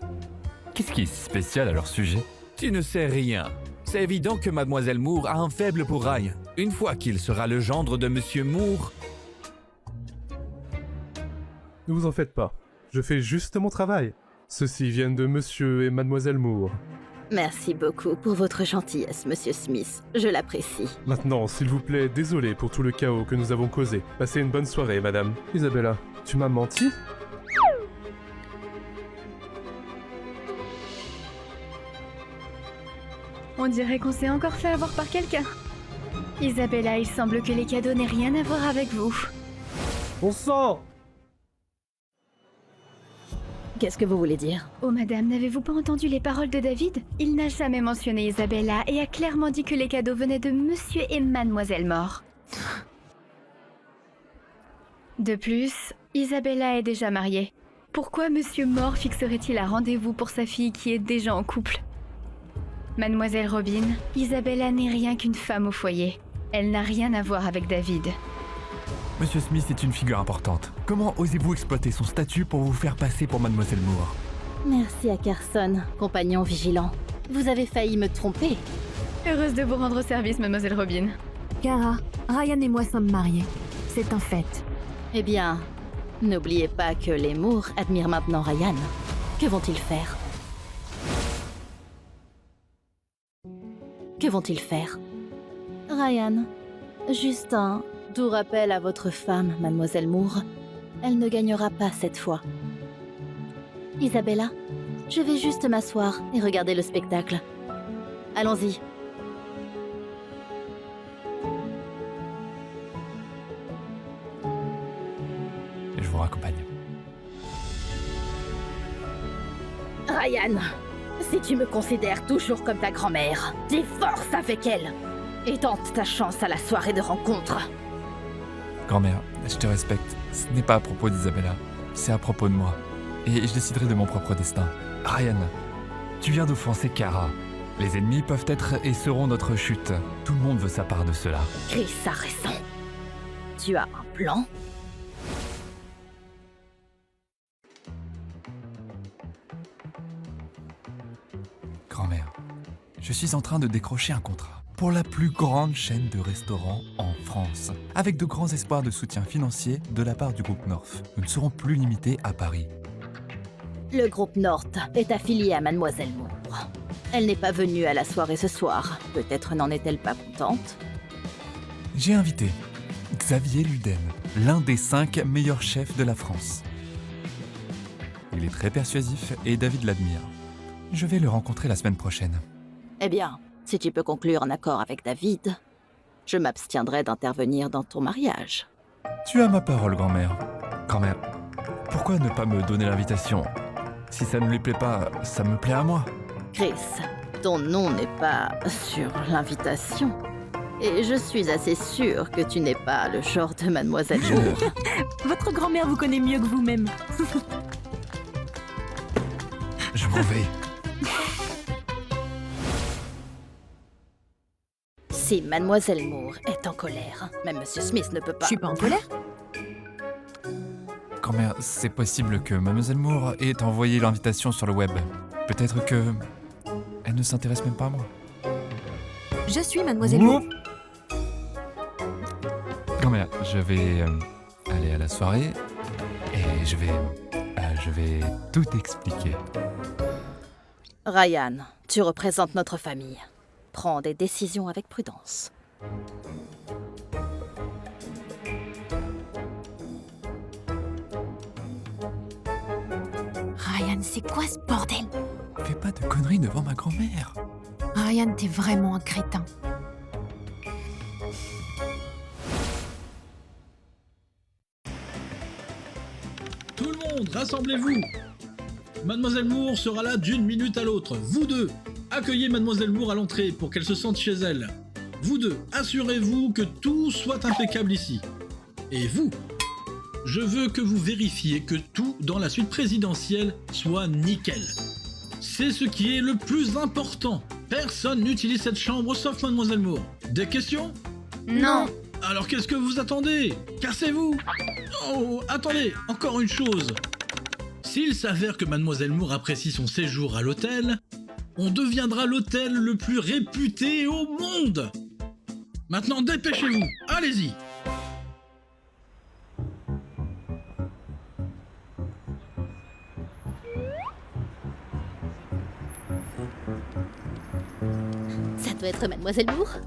Speaker 1: Qu'est-ce qui est si spécial à leur sujet?
Speaker 8: Tu ne sais rien. C'est évident que Mademoiselle Moore a un faible pour Ryan. Une fois qu'il sera le gendre de Monsieur Moore...
Speaker 3: Ne vous en faites pas. Je fais juste mon travail. Ceux-ci viennent de Monsieur et Mademoiselle Moore.
Speaker 9: Merci beaucoup pour votre gentillesse, Monsieur Smith. Je l'apprécie.
Speaker 3: Maintenant, s'il vous plaît, désolé pour tout le chaos que nous avons causé. Passez une bonne soirée, madame. Isabella, tu m'as menti?
Speaker 4: On dirait qu'on s'est encore fait avoir par quelqu'un. Isabella, il semble que les cadeaux n'aient rien à voir avec vous.
Speaker 3: Bon sang!
Speaker 9: Qu'est-ce que vous voulez dire?
Speaker 4: Oh madame, n'avez-vous pas entendu les paroles de David? Il n'a jamais mentionné Isabella et a clairement dit que les cadeaux venaient de Monsieur et Mademoiselle Moore. De plus, Isabella est déjà mariée. Pourquoi Monsieur Moore fixerait-il un rendez-vous pour sa fille qui est déjà en couple? Mademoiselle Robin, Isabella n'est rien qu'une femme au foyer. Elle n'a rien à voir avec David.
Speaker 1: Monsieur Smith est une figure importante. Comment osez-vous exploiter son statut pour vous faire passer pour Mademoiselle Moore?
Speaker 9: Merci à Carson, compagnon vigilant. Vous avez failli me tromper.
Speaker 4: Heureuse de vous rendre service, Mademoiselle Robin.
Speaker 2: Kara, Ryan et moi sommes mariés. C'est un fait.
Speaker 9: Eh bien, n'oubliez pas que les Moore admirent maintenant Ryan. Que vont-ils faire? Que vont-ils faire? Ryan, juste un doux rappel à votre femme, Mademoiselle Moore. Elle ne gagnera pas cette fois. Isabella, je vais juste m'asseoir et regarder le spectacle. Allons-y.
Speaker 1: Je vous raccompagne.
Speaker 9: Ryan, si tu me considères toujours comme ta grand-mère, divorce avec elle et tente ta chance à la soirée de rencontre.
Speaker 1: Grand-mère, je te respecte. Ce n'est pas à propos d'Isabella. C'est à propos de moi. Et je déciderai de mon propre destin. Ryan, tu viens d'offenser Kara. Les ennemis peuvent être et seront notre chute. Tout le monde veut sa part de cela.
Speaker 9: Chris a raison. Tu as un plan?
Speaker 1: Grand-mère, je suis en train de décrocher un contrat pour la plus grande chaîne de restaurants en France, avec de grands espoirs de soutien financier de la part du groupe North. Nous ne serons plus limités à Paris.
Speaker 9: Le groupe North est affilié à Mademoiselle Moore. Elle n'est pas venue à la soirée ce soir. Peut-être n'en est-elle pas contente?
Speaker 1: J'ai invité Xavier Ludem, l'un des 5 meilleurs chefs de la France. Il est très persuasif et David l'admire. Je vais le rencontrer la semaine prochaine.
Speaker 9: Eh bien, si tu peux conclure un accord avec David, je m'abstiendrai d'intervenir dans ton mariage.
Speaker 1: Tu as ma parole, grand-mère. Grand-mère, pourquoi ne pas me donner l'invitation? Si ça ne lui plaît pas, ça me plaît à moi.
Speaker 9: Chris, ton nom n'est pas sur l'invitation. Et je suis assez sûre que tu n'es pas le genre de Mademoiselle Moore.
Speaker 2: Votre grand-mère vous connaît mieux que vous-même.
Speaker 1: Je m'en vais.
Speaker 9: Si Mademoiselle Moore est en colère, même Monsieur Smith ne peut
Speaker 2: Je
Speaker 9: pas...
Speaker 2: suis pas en colère.
Speaker 1: Grand-mère, c'est possible que Mademoiselle Moore ait envoyé l'invitation sur le web. Peut-être que... elle ne s'intéresse même pas à moi.
Speaker 2: Je suis Mademoiselle Moore.
Speaker 1: Grand-mère, je vais aller à la soirée et je vais tout expliquer.
Speaker 9: Ryan, tu représentes notre famille. Prends des décisions avec prudence.
Speaker 2: Ryan, c'est quoi ce bordel?
Speaker 1: Fais pas de conneries devant ma grand-mère.
Speaker 2: Ryan, t'es vraiment un crétin.
Speaker 5: Tout le monde, rassemblez-vous. Mademoiselle Moore sera là d'une minute à l'autre. Vous deux, accueillez Mademoiselle Moore à l'entrée pour qu'elle se sente chez elle. Vous deux, assurez-vous que tout soit impeccable ici. Et vous, je veux que vous vérifiez que tout dans la suite présidentielle soit nickel. C'est ce qui est le plus important. Personne n'utilise cette chambre sauf Mademoiselle Moore. Des questions?
Speaker 4: Non.
Speaker 5: Alors qu'est-ce que vous attendez? Cassez-vous! Oh, attendez, encore une chose. S'il s'avère que Mademoiselle Moore apprécie son séjour à l'hôtel, on deviendra l'hôtel le plus réputé au monde. Maintenant, dépêchez-vous, allez-y.
Speaker 9: Ça doit être Mademoiselle Moore.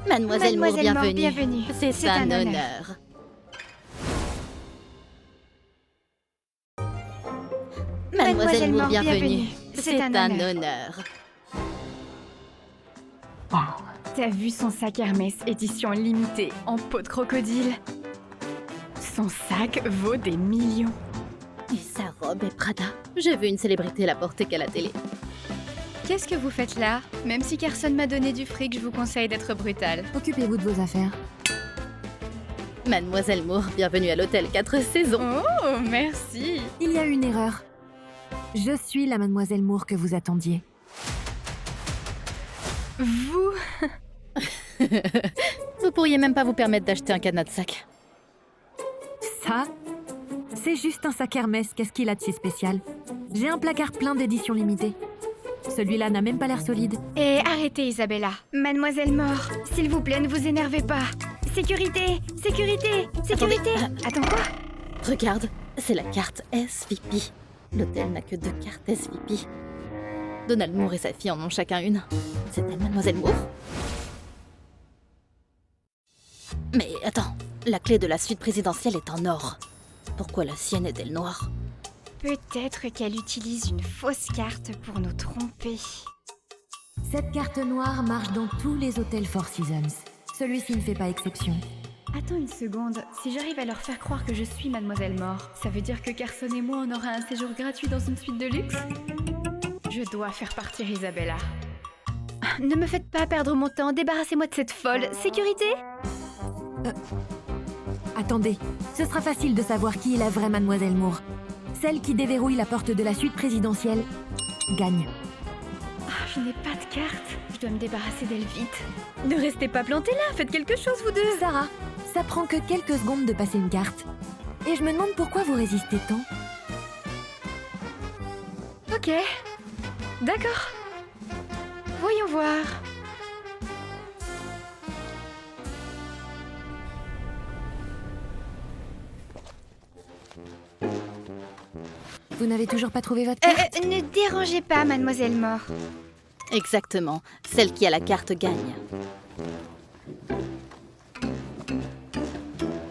Speaker 9: Mademoiselle Moore, bienvenue. C'est un honneur. Mademoiselle Moore, bienvenue. C'est un honneur.
Speaker 4: T'as vu son sac Hermès édition limitée en peau de crocodile? Son sac vaut des millions.
Speaker 9: Et sa robe est Prada. J'ai vu une célébrité la porter qu'à la télé.
Speaker 4: Qu'est-ce que vous faites là? Même si Carson m'a donné du fric, je vous conseille d'être brutal.
Speaker 2: Occupez-vous de vos affaires.
Speaker 9: Mademoiselle Moore, bienvenue à l'hôtel 4 saisons.
Speaker 4: Oh, merci.
Speaker 2: Il y a une erreur. Je suis la Mademoiselle Moore que vous attendiez.
Speaker 4: Vous?
Speaker 9: Vous pourriez même pas vous permettre d'acheter un cadenas de sac.
Speaker 2: Ça, c'est juste un sac Hermès. Qu'est-ce qu'il a de si spécial? J'ai un placard plein d'éditions limitées. Celui-là n'a même pas l'air solide.
Speaker 4: Et arrêtez, Isabella. Mademoiselle Moore, s'il vous plaît, ne vous énervez pas. Sécurité! Sécurité! Sécurité! Attends, quoi?
Speaker 9: Regarde, c'est la carte SVP. L'hôtel n'a que 2 cartes SVP. Donald Moore et sa fille en ont chacun une. C'est elle, Mademoiselle Moore? Mais attends, la clé de la suite présidentielle est en or. Pourquoi la sienne est-elle noire?
Speaker 4: Peut-être qu'elle utilise une fausse carte pour nous tromper.
Speaker 2: Cette carte noire marche dans tous les hôtels Four Seasons. Celui-ci ne fait pas exception.
Speaker 4: Attends une seconde, si j'arrive à leur faire croire que je suis Mademoiselle Moore, ça veut dire que Carson et moi on aura un séjour gratuit dans une suite de luxe? Je dois faire partir Isabella. Ne me faites pas perdre mon temps, débarrassez-moi de cette folle. Sécurité?
Speaker 2: Attendez, ce sera facile de savoir qui est la vraie Mademoiselle Moore. Celle qui déverrouille la porte de la suite présidentielle gagne.
Speaker 4: Je n'ai pas de carte. Je dois me débarrasser d'elle vite. Ne restez pas plantés là, faites quelque chose vous deux.
Speaker 2: Sarah, ça prend que quelques secondes de passer une carte. Et je me demande pourquoi vous résistez tant.
Speaker 4: Ok. D'accord. Voyons voir.
Speaker 2: Vous n'avez toujours pas trouvé votre carte
Speaker 4: Ne dérangez pas, mademoiselle Mort.
Speaker 9: Exactement. Celle qui a la carte gagne.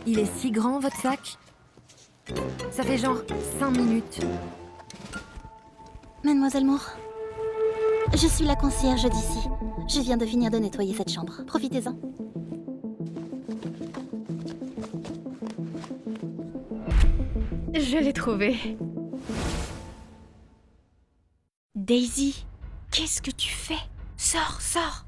Speaker 2: Il est si grand, votre sac? Ça fait genre 5 minutes.
Speaker 10: Mademoiselle Moore, je suis la concierge d'ici. Je viens de finir de nettoyer cette chambre. Profitez-en.
Speaker 4: Je l'ai trouvé. Daisy, qu'est-ce que tu fais? Sors, sors.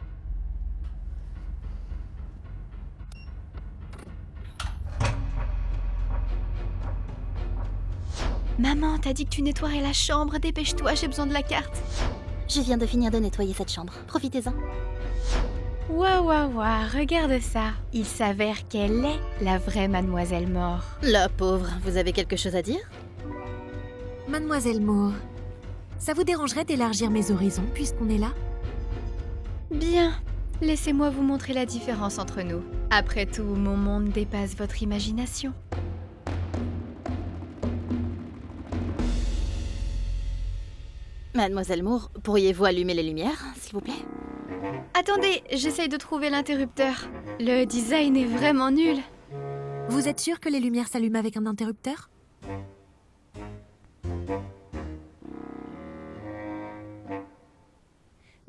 Speaker 4: Maman, t'as dit que tu nettoierais la chambre. Dépêche-toi, j'ai besoin de la carte.
Speaker 10: Je viens de finir de nettoyer cette chambre. Profitez-en.
Speaker 4: Waouh, waouh, waouh, regarde ça. Il s'avère qu'elle est la vraie mademoiselle Mort.
Speaker 9: La pauvre, vous avez quelque chose à dire?
Speaker 2: Mademoiselle Moore, ça vous dérangerait d'élargir mes horizons puisqu'on est là?
Speaker 4: Bien. Laissez-moi vous montrer la différence entre nous. Après tout, mon monde dépasse votre imagination.
Speaker 9: Mademoiselle Moore, pourriez-vous allumer les lumières, s'il vous plaît?
Speaker 4: Attendez, j'essaye de trouver l'interrupteur. Le design est vraiment nul.
Speaker 2: Vous êtes sûr que les lumières s'allument avec un interrupteur?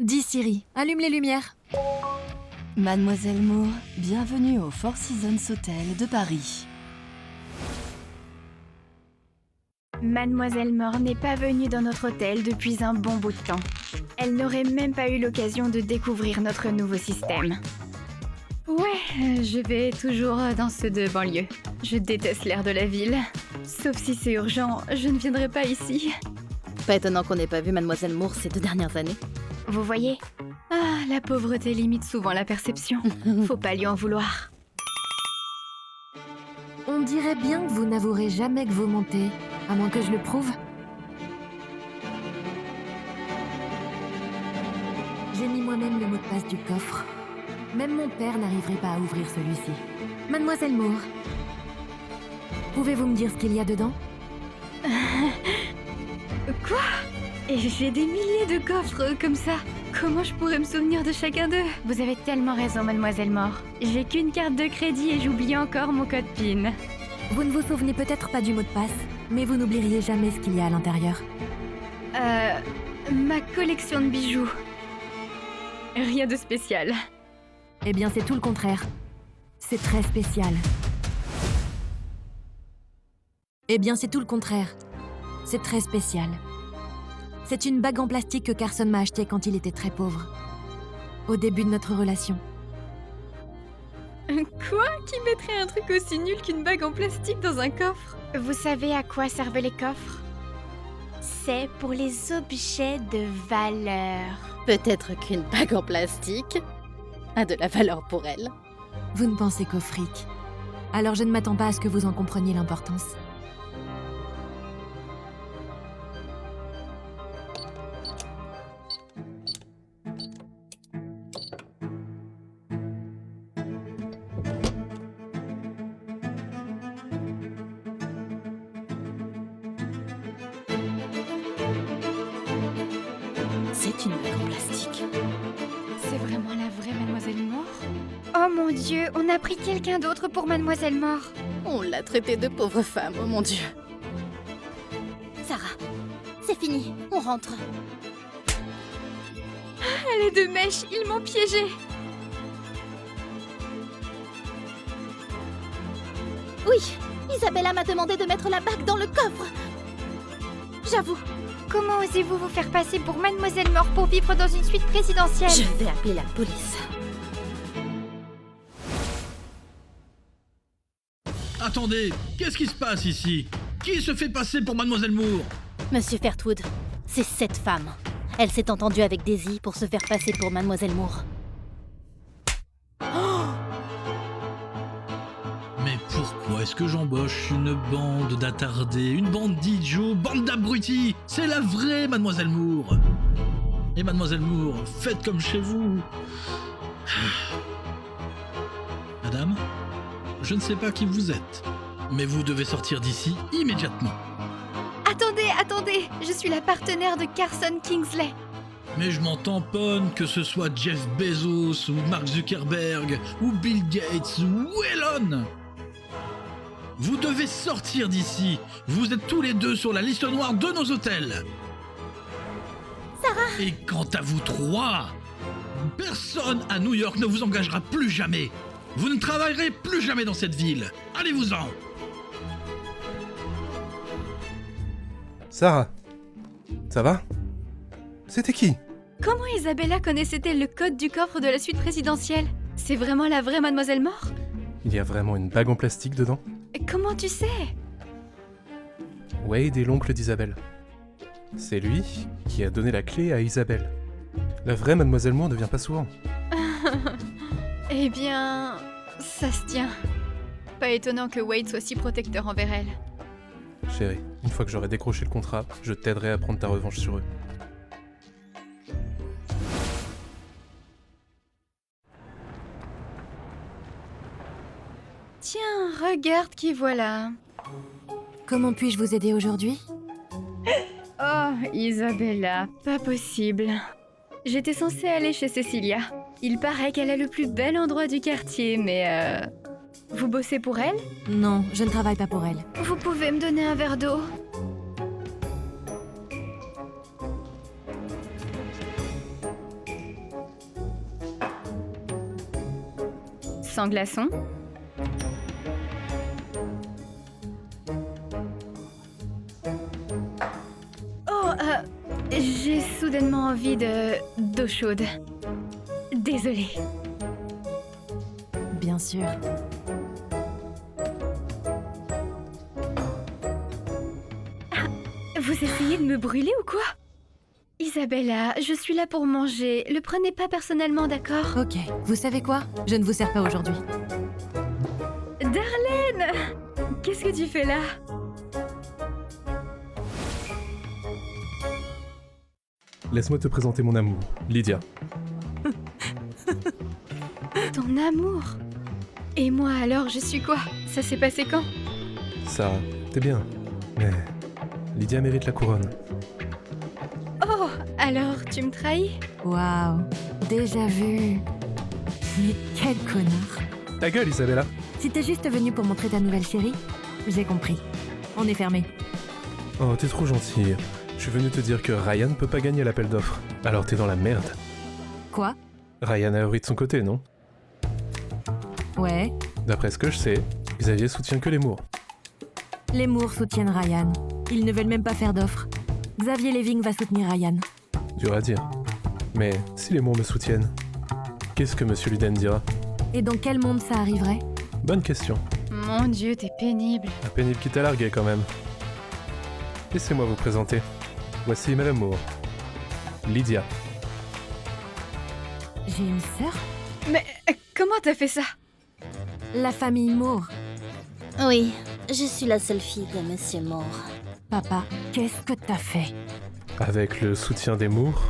Speaker 2: Dis Siri, allume les lumières.
Speaker 11: Mademoiselle Moore, bienvenue au Four Seasons Hotel de Paris.
Speaker 4: Mademoiselle Mort n'est pas venue dans notre hôtel depuis un bon bout de temps. Elle n'aurait même pas eu l'occasion de découvrir notre nouveau système. Ouais, je vais toujours dans ceux de banlieue. Je déteste l'air de la ville. Sauf si c'est urgent, je ne viendrai pas ici.
Speaker 9: Pas étonnant qu'on n'ait pas vu Mademoiselle Moore ces 2 dernières années.
Speaker 4: Vous voyez? Ah, la pauvreté limite souvent la perception. Faut pas lui en vouloir.
Speaker 2: On dirait bien que vous n'avouerez jamais que vous mentez, à moins que je le prouve. J'ai mis moi-même le mot de passe du coffre. Même mon père n'arriverait pas à ouvrir celui-ci. Mademoiselle Moore, pouvez-vous me dire ce qu'il y a dedans?
Speaker 4: Quoi? Et j'ai des milliers de coffres comme ça. Comment je pourrais me souvenir de chacun d'eux? Vous avez tellement raison, mademoiselle Mort. J'ai qu'une carte de crédit et j'oublie encore mon code PIN.
Speaker 2: Vous ne vous souvenez peut-être pas du mot de passe, mais vous n'oublieriez jamais ce qu'il y a à l'intérieur.
Speaker 4: Ma collection de bijoux. Rien de spécial.
Speaker 2: Eh bien, c'est tout le contraire. C'est très spécial. Eh bien, c'est tout le contraire. C'est très spécial. C'est une bague en plastique que Carson m'a achetée quand il était très pauvre. Au début de notre relation.
Speaker 4: Quoi? Qui mettrait un truc aussi nul qu'une bague en plastique dans un coffre? Vous savez à quoi servent les coffres? C'est pour les objets de valeur.
Speaker 9: Peut-être qu'une bague en plastique a de la valeur pour elle.
Speaker 2: Vous ne pensez qu'au fric. Alors je ne m'attends pas à ce que vous en compreniez l'importance.
Speaker 9: C'est une bague en plastique.
Speaker 4: C'est vraiment la vraie mademoiselle Mort? Oh mon Dieu, on a pris quelqu'un d'autre pour mademoiselle Mort.
Speaker 9: On l'a traitée de pauvre femme, oh mon Dieu.
Speaker 10: Sarah, c'est fini. On rentre.
Speaker 4: Elle est de mèche, ils m'ont piégée.
Speaker 10: Oui, Isabella m'a demandé de mettre la bague dans le coffre. J'avoue.
Speaker 4: Comment osez-vous vous faire passer pour mademoiselle Mort pour vivre dans une suite présidentielle?
Speaker 9: Je vais appeler la police.
Speaker 5: Attendez, qu'est-ce qui se passe ici? Qui se fait passer pour Mademoiselle Moore?
Speaker 10: Monsieur Fairwood, c'est cette femme. Elle s'est entendue avec Daisy pour se faire passer pour Mademoiselle Moore.
Speaker 5: Mais pourquoi Pourquoi est-ce que j'embauche une bande d'attardés, une bande d'idiots, bande d'abrutis? C'est la vraie Mademoiselle Moore. Et Mademoiselle Moore, faites comme chez vous. Madame, je ne sais pas qui vous êtes, mais vous devez sortir d'ici immédiatement.
Speaker 4: Attendez, je suis la partenaire de Carson Kingsley.
Speaker 5: Mais je m'en tamponne, que ce soit Jeff Bezos, ou Mark Zuckerberg, ou Bill Gates, ou Elon. Vous devez sortir d'ici. Vous êtes tous les deux sur la liste noire de nos hôtels.
Speaker 10: Sarah!
Speaker 5: Et quant à vous trois, personne à New York ne vous engagera plus jamais. Vous ne travaillerez plus jamais dans cette ville. Allez-vous-en.
Speaker 3: Sarah, ça va? C'était qui?
Speaker 4: Comment Isabella connaissait-elle le code du coffre de la suite présidentielle? C'est vraiment la vraie Mademoiselle Moore?
Speaker 3: Il y a vraiment une bague en plastique dedans?
Speaker 4: Comment tu sais?
Speaker 3: Wade est l'oncle d'Isabelle. C'est lui qui a donné la clé à Isabelle. La vraie Mademoiselle Moore ne vient pas souvent.
Speaker 4: Eh bien, ça se tient. Pas étonnant que Wade soit si protecteur envers elle.
Speaker 3: Chérie, une fois que j'aurai décroché le contrat, je t'aiderai à prendre ta revanche sur eux.
Speaker 4: Tiens, regarde qui voilà.
Speaker 2: Comment puis-je vous aider aujourd'hui?
Speaker 4: Oh, Isabella, pas possible. J'étais censée aller chez Cecilia. Il paraît qu'elle a le plus bel endroit du quartier, mais vous bossez pour elle?
Speaker 2: Non, je ne travaille pas pour elle.
Speaker 4: Vous pouvez me donner un verre d'eau? Sans glaçons? J'ai soudainement envie d'eau chaude. Désolée.
Speaker 2: Bien sûr.
Speaker 4: Vous essayez de me brûler ou quoi? Isabella, je suis là pour manger. Le prenez pas personnellement, d'accord?
Speaker 2: Ok, vous savez quoi? Je ne vous sers pas aujourd'hui.
Speaker 4: Darlene! Qu'est-ce que tu fais là?
Speaker 3: Laisse-moi te présenter mon amour, Lydia.
Speaker 4: Ton amour? Et moi alors, je suis quoi? Ça s'est passé quand?
Speaker 3: Sarah, t'es bien, mais Lydia mérite la couronne.
Speaker 4: Oh, alors tu me trahis?
Speaker 2: Waouh, déjà vu. Mais quel connard.
Speaker 3: Ta gueule, Isabella!
Speaker 2: Si t'es juste venu pour montrer ta nouvelle chérie, j'ai compris. On est fermé.
Speaker 3: Oh, t'es trop gentille. Je suis venu te dire que Ryan ne peut pas gagner l'appel d'offres. Alors t'es dans la merde.
Speaker 2: Quoi?
Speaker 3: Ryan a œuvré de son côté, non?
Speaker 2: Ouais.
Speaker 3: D'après ce que je sais, Xavier soutient que les Moore.
Speaker 2: Les Moore soutiennent Ryan. Ils ne veulent même pas faire d'offres. Xavier Leving va soutenir Ryan.
Speaker 3: Dur à dire. Mais si les Moore me soutiennent, qu'est-ce que Monsieur Luden dira?
Speaker 2: Et dans quel monde ça arriverait?
Speaker 3: Bonne question.
Speaker 4: Mon Dieu, t'es pénible.
Speaker 3: Un pénible qui t'a largué quand même. Laissez-moi vous présenter. Voici Madame Moore. Lydia.
Speaker 2: J'ai une sœur?
Speaker 4: Mais comment t'as fait ça?
Speaker 2: La famille Moore.
Speaker 10: Oui, je suis la seule fille de Monsieur Moore.
Speaker 2: Papa, qu'est-ce que t'as fait?
Speaker 3: Avec le soutien des Moore,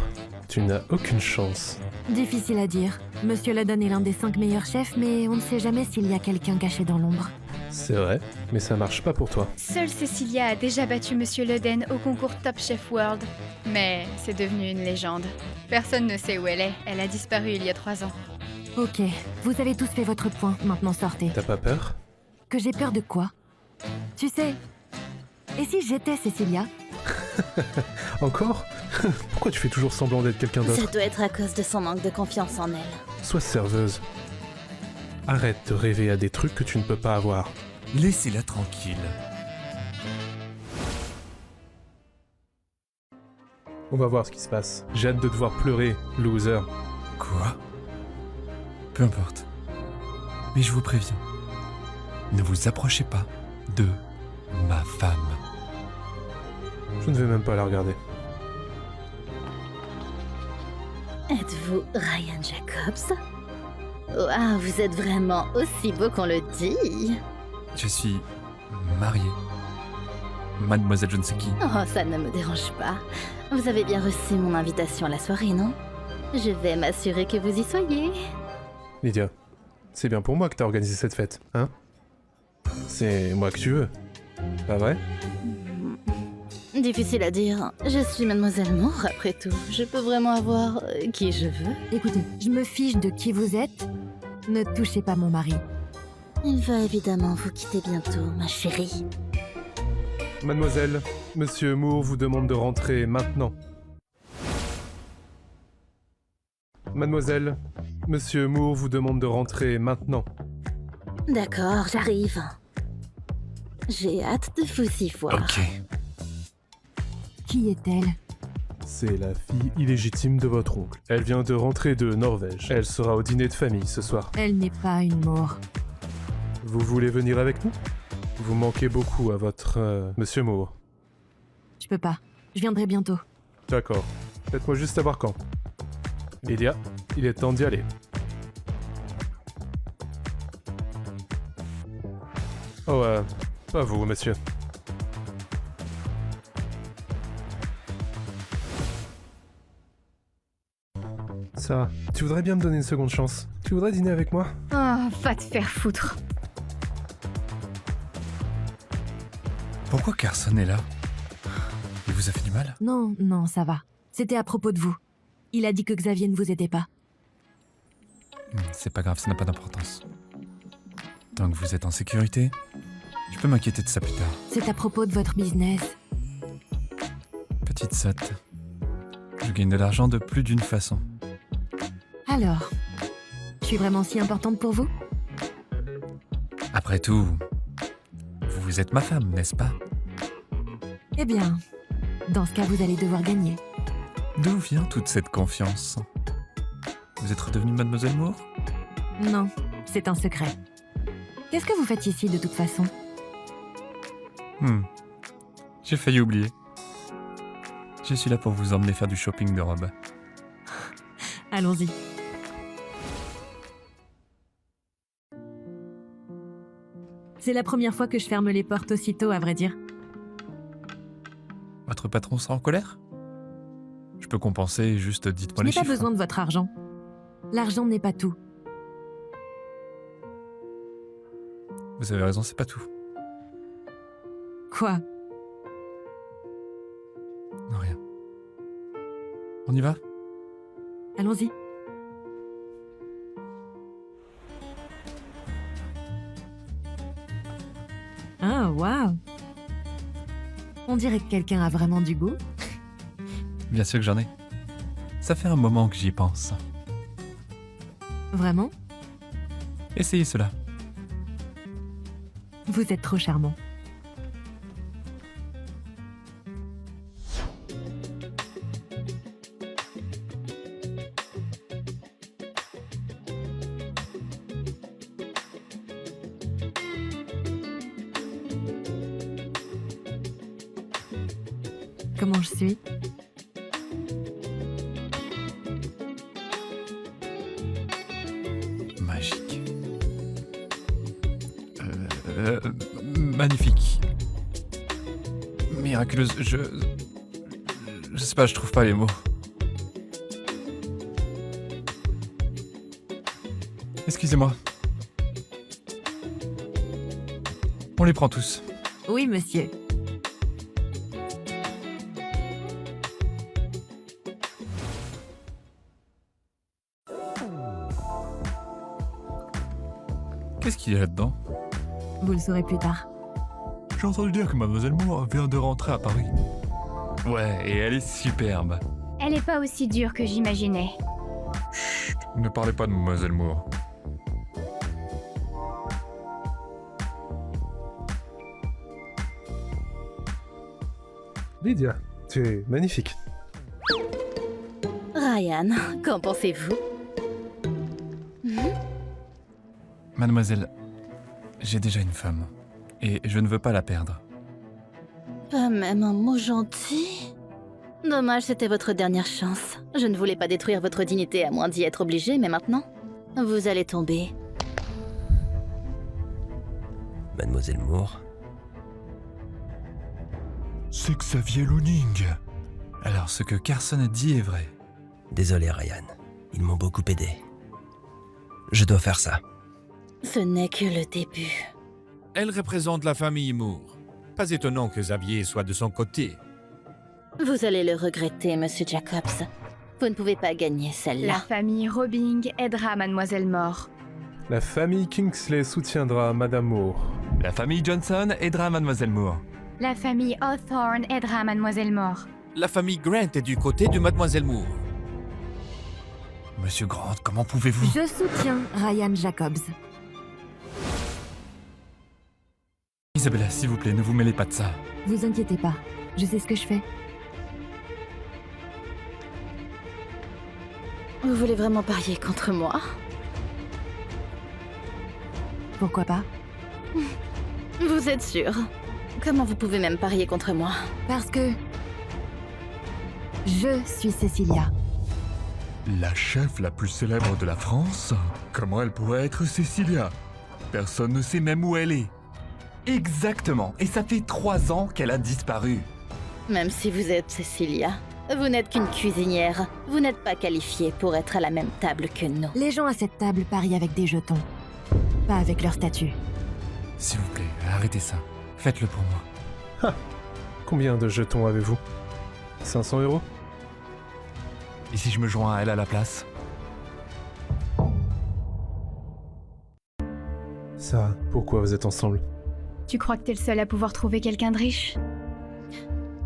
Speaker 3: tu n'as aucune chance.
Speaker 2: Difficile à dire. Monsieur Luden est l'un des 5 meilleurs chefs, mais on ne sait jamais s'il y a quelqu'un caché dans l'ombre.
Speaker 3: C'est vrai, mais ça marche pas pour toi.
Speaker 4: Seule Cecilia a déjà battu Monsieur Luden au concours Top Chef World. Mais c'est devenu une légende. Personne ne sait où elle est. Elle a disparu il y a 3 ans.
Speaker 2: Ok, vous avez tous fait votre point, maintenant sortez.
Speaker 3: T'as pas peur?
Speaker 2: Que j'ai peur de quoi? Tu sais, et si j'étais Cecilia?
Speaker 3: Encore? Pourquoi tu fais toujours semblant d'être quelqu'un
Speaker 10: Ça
Speaker 3: d'autre?
Speaker 10: doit être à cause de son manque de confiance en elle.
Speaker 3: Sois serveuse. Arrête de rêver à des trucs que tu ne peux pas avoir.
Speaker 1: Laissez-la tranquille.
Speaker 3: On va voir ce qui se passe. J'ai hâte de te voir pleurer, loser.
Speaker 1: Quoi? Peu importe. Mais je vous préviens. Ne vous approchez pas de ma femme.
Speaker 3: Je ne vais même pas la regarder.
Speaker 10: Êtes-vous Ryan Jacobs? Waouh, vous êtes vraiment aussi beau qu'on le dit.
Speaker 1: Je suis marié. Mademoiselle je ne sais qui.
Speaker 9: Oh, ça ne me dérange pas. Vous avez bien reçu mon invitation à la soirée, non? Je vais m'assurer que vous y soyez.
Speaker 3: Lydia, c'est bien pour moi que t'as organisé cette fête, hein? C'est moi que tu veux. Pas vrai?
Speaker 9: Difficile à dire. Je suis Mademoiselle Moore, après tout. Je peux vraiment avoir qui je veux.
Speaker 2: Écoutez, je me fiche de qui vous êtes. Ne touchez pas mon mari.
Speaker 9: Il va évidemment vous quitter bientôt, ma chérie.
Speaker 3: Mademoiselle, Monsieur Moore vous demande de rentrer maintenant. Mademoiselle, Monsieur Moore vous demande de rentrer maintenant.
Speaker 9: D'accord, j'arrive. J'ai hâte de vous y voir.
Speaker 1: Ok.
Speaker 2: Qui est-elle?
Speaker 3: C'est la fille illégitime de votre oncle. Elle vient de rentrer de Norvège. Elle sera au dîner de famille ce soir.
Speaker 2: Elle n'est pas une Moore.
Speaker 3: Vous voulez venir avec nous? Vous manquez beaucoup à votre Monsieur Moore.
Speaker 2: Je peux pas. Je viendrai bientôt.
Speaker 3: D'accord. Faites-moi juste savoir quand. Lydia, il est temps d'y aller. Oh, pas vous, monsieur. Ça, tu voudrais bien me donner une seconde chance? Tu voudrais dîner avec moi?
Speaker 4: Oh, va te faire foutre.
Speaker 1: Pourquoi Carson est là? Il vous a fait du mal?
Speaker 2: Non, non, ça va. C'était à propos de vous. Il a dit que Xavier ne vous aidait pas.
Speaker 1: C'est pas grave, ça n'a pas d'importance. Tant que vous êtes en sécurité, je peux m'inquiéter de ça plus tard.
Speaker 2: C'est à propos de votre business.
Speaker 1: Petite sotte. Je gagne de l'argent de plus d'une façon.
Speaker 2: Alors, je suis vraiment si importante pour vous?
Speaker 1: Après tout, vous êtes ma femme, n'est-ce pas?
Speaker 2: Eh bien, dans ce cas, vous allez devoir gagner.
Speaker 1: D'où vient toute cette confiance? Vous êtes redevenue Mademoiselle Moore?
Speaker 2: Non, c'est un secret. Qu'est-ce que vous faites ici de toute façon?
Speaker 1: J'ai failli oublier. Je suis là pour vous emmener faire du shopping de robes.
Speaker 2: Allons-y. C'est la première fois que je ferme les portes aussitôt, à vrai dire.
Speaker 1: Votre patron sera en colère? Je peux compenser, juste dites-moi
Speaker 2: Je
Speaker 1: les
Speaker 2: n'ai pas
Speaker 1: chiffres.
Speaker 2: besoin de votre argent. L'argent n'est pas tout.
Speaker 1: Vous avez raison, c'est pas tout.
Speaker 2: Quoi?
Speaker 1: Non, rien. On y va?
Speaker 2: Allons-y. Ah, waouh! On dirait que quelqu'un a vraiment du goût.
Speaker 1: Bien sûr que j'en ai. Ça fait un moment que j'y pense.
Speaker 2: Vraiment?
Speaker 1: Essayez cela.
Speaker 2: Vous êtes trop charmant. Comment je suis?
Speaker 1: Magique. Magnifique. Miraculeuse, je sais pas, je trouve pas les mots. Excusez-moi. On les prend tous.
Speaker 2: Oui, monsieur.
Speaker 1: Qu'est-ce qu'il y a là-dedans?
Speaker 2: Vous le saurez plus tard.
Speaker 1: J'ai entendu dire que Mademoiselle Moore vient de rentrer à Paris. Ouais, et elle est superbe.
Speaker 4: Elle est pas aussi dure que j'imaginais.
Speaker 1: Chut, ne parlez pas de Mademoiselle Moore.
Speaker 3: Lydia, tu es magnifique.
Speaker 9: Ryan, qu'en pensez-vous?
Speaker 1: Mademoiselle, j'ai déjà une femme. Et je ne veux pas la perdre.
Speaker 9: Pas même un mot gentil? Dommage, c'était votre dernière chance. Je ne voulais pas détruire votre dignité à moins d'y être obligé, mais maintenant, vous allez tomber.
Speaker 6: Mademoiselle Moore.
Speaker 1: C'est Xavier Looning. Alors ce que Carson a dit est vrai.
Speaker 6: Désolé, Ryan. Ils m'ont beaucoup aidé. Je dois faire ça.
Speaker 9: Ce n'est que le début.
Speaker 8: Elle représente la famille Moore. Pas étonnant que Xavier soit de son côté.
Speaker 9: Vous allez le regretter, Monsieur Jacobs. Vous ne pouvez pas gagner
Speaker 4: La
Speaker 9: celle-là.
Speaker 4: famille Robing aidera Mademoiselle Moore.
Speaker 3: La famille Kingsley soutiendra Madame Moore.
Speaker 1: La famille Johnson aidera Mademoiselle Moore.
Speaker 4: La famille Hawthorne aidera Mademoiselle Moore.
Speaker 8: La famille Grant est du côté de Mademoiselle Moore.
Speaker 1: Monsieur Grant, comment pouvez-vous...
Speaker 2: Je soutiens Ryan Jacobs.
Speaker 1: Isabella, s'il vous plaît, ne vous mêlez pas de ça.
Speaker 2: Vous inquiétez pas, je sais ce que je fais.
Speaker 9: Vous voulez vraiment parier contre moi?
Speaker 2: Pourquoi pas?
Speaker 9: Vous êtes sûr? Comment vous pouvez même parier contre moi?
Speaker 2: Parce que... je suis Cecilia.
Speaker 1: La chef la plus célèbre de la France? Comment elle pourrait être Cecilia? Personne ne sait même où elle est. Exactement, et ça fait 3 ans qu'elle a disparu.
Speaker 9: Même si vous êtes Cecilia, vous n'êtes qu'une cuisinière. Vous n'êtes pas qualifiée pour être à la même table que nous.
Speaker 2: Les gens à cette table parient avec des jetons, pas avec leur statut.
Speaker 1: S'il vous plaît, arrêtez ça. Faites-le pour moi.
Speaker 3: Combien de jetons avez-vous? 500 €?
Speaker 1: Et si je me joins à elle à la place?
Speaker 3: Ça, pourquoi vous êtes ensemble?
Speaker 4: Tu crois que t'es le seul à pouvoir trouver quelqu'un de riche?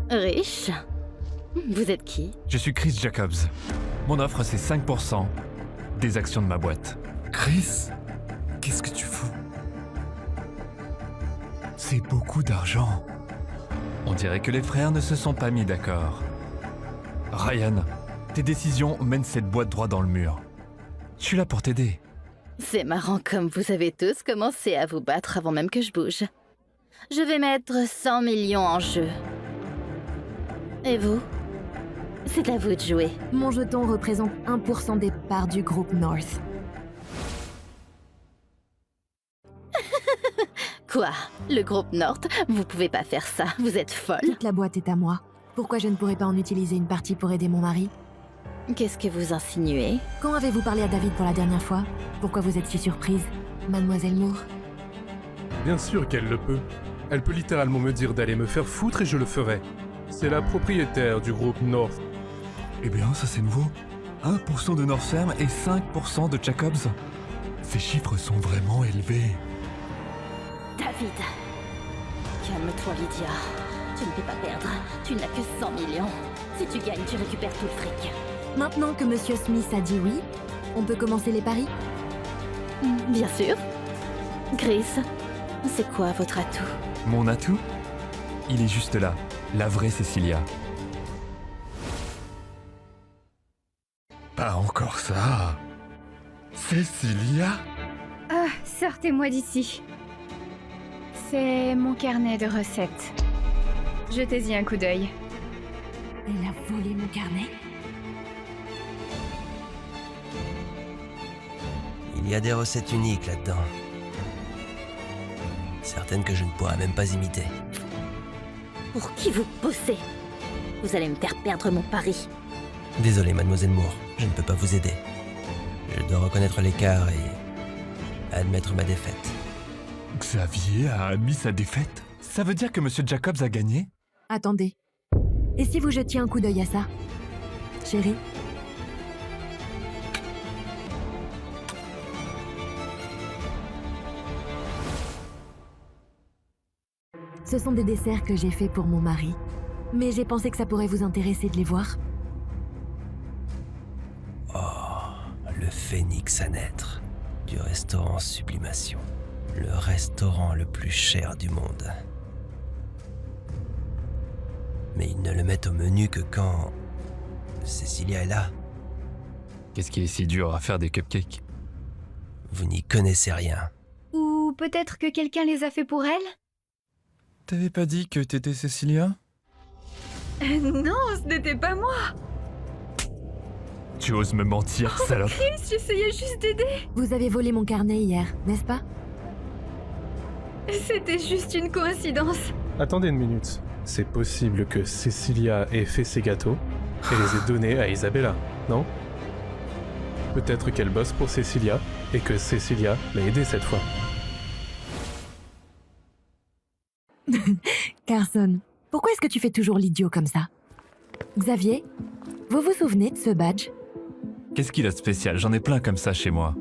Speaker 9: Riche? Vous êtes qui?
Speaker 1: Je suis Chris Jacobs. Mon offre, c'est 5% des actions de ma boîte. Chris? Qu'est-ce que tu fous? C'est beaucoup d'argent. On dirait que les frères ne se sont pas mis d'accord. Ryan, tes décisions mènent cette boîte droit dans le mur. Je suis là pour t'aider.
Speaker 9: C'est marrant comme vous avez tous commencé à vous battre avant même que je bouge. Je vais mettre 100 millions en jeu. Et vous? C'est à vous de jouer.
Speaker 2: Mon jeton représente 1% des parts du groupe North.
Speaker 9: Quoi? Le groupe North? Vous pouvez pas faire ça, vous êtes folle.
Speaker 2: Toute la boîte est à moi. Pourquoi je ne pourrais pas en utiliser une partie pour aider mon mari?
Speaker 9: Qu'est-ce que vous insinuez?
Speaker 2: Quand avez-vous parlé à David pour la dernière fois? Pourquoi vous êtes si surprise, Mademoiselle Moore?
Speaker 3: Bien sûr qu'elle le peut. Elle peut littéralement me dire d'aller me faire foutre et je le ferai. C'est la propriétaire du groupe North.
Speaker 1: Eh bien, ça c'est nouveau. 1% de Northferm et 5% de Jacobs. Ces chiffres sont vraiment élevés.
Speaker 9: David! Calme-toi, Lydia. Tu ne peux pas perdre. Tu n'as que 100 millions. Si tu gagnes, tu récupères tout le fric.
Speaker 2: Maintenant que Monsieur Smith a dit oui, on peut commencer les paris?
Speaker 9: Bien sûr. Chris, c'est quoi votre atout?
Speaker 1: Mon atout? Il est juste là. La vraie Cecilia. Pas encore ça. Cecilia?
Speaker 4: Ah, sortez-moi d'ici. C'est mon carnet de recettes. Jetez-y un coup d'œil.
Speaker 2: Elle a volé mon carnet?
Speaker 6: Il y a des recettes uniques là-dedans. Certaines que je ne pourrais même pas imiter.
Speaker 9: Pour qui vous bossez? Vous allez me faire perdre mon pari.
Speaker 6: Désolé, Mademoiselle Moore, je ne peux pas vous aider. Je dois reconnaître l'écart et admettre ma défaite.
Speaker 1: Xavier a admis sa défaite? Ça veut dire que Monsieur Jacobs a gagné?
Speaker 2: Attendez. Et si vous jetiez un coup d'œil à ça? Chérie? Ce sont des desserts que j'ai faits pour mon mari. Mais j'ai pensé que ça pourrait vous intéresser de les voir.
Speaker 6: Oh, le phénix à naître du restaurant Sublimation. Le restaurant le plus cher du monde. Mais ils ne le mettent au menu que quand Cecilia est là.
Speaker 1: Qu'est-ce qu'il est si dur à faire des cupcakes?
Speaker 6: Vous n'y connaissez rien.
Speaker 4: Ou peut-être que quelqu'un les a fait pour elle?
Speaker 1: T'avais pas dit que t'étais Cecilia?
Speaker 4: Non, ce n'était pas moi.
Speaker 1: Tu oses me mentir, salope.
Speaker 4: Chris, j'essayais juste d'aider.
Speaker 2: Vous avez volé mon carnet hier, n'est-ce pas?
Speaker 4: C'était juste une coïncidence.
Speaker 3: Attendez une minute. C'est possible que Cecilia ait fait ces gâteaux et les ait donnés à Isabella, non? Peut-être qu'elle bosse pour Cecilia et que Cecilia l'a aidée cette fois.
Speaker 2: Carson, pourquoi est-ce que tu fais toujours l'idiot comme ça? Xavier, vous vous souvenez de ce badge?
Speaker 1: Qu'est-ce qu'il a de spécial? J'en ai plein comme ça chez moi.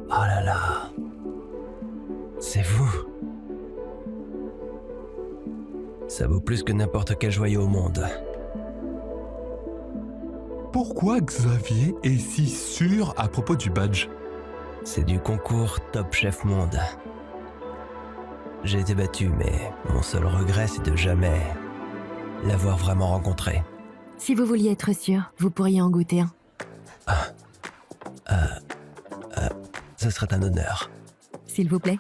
Speaker 6: Oh là là. C'est vous. Ça vaut plus que n'importe quel joyau au monde.
Speaker 1: Pourquoi Xavier est si sûr à propos du badge?
Speaker 6: C'est du concours Top Chef Monde. J'ai été battu, mais mon seul regret, c'est de jamais l'avoir vraiment rencontré.
Speaker 2: Si vous vouliez être sûr, vous pourriez en goûter un.
Speaker 6: Ce serait un honneur.
Speaker 2: S'il vous plaît.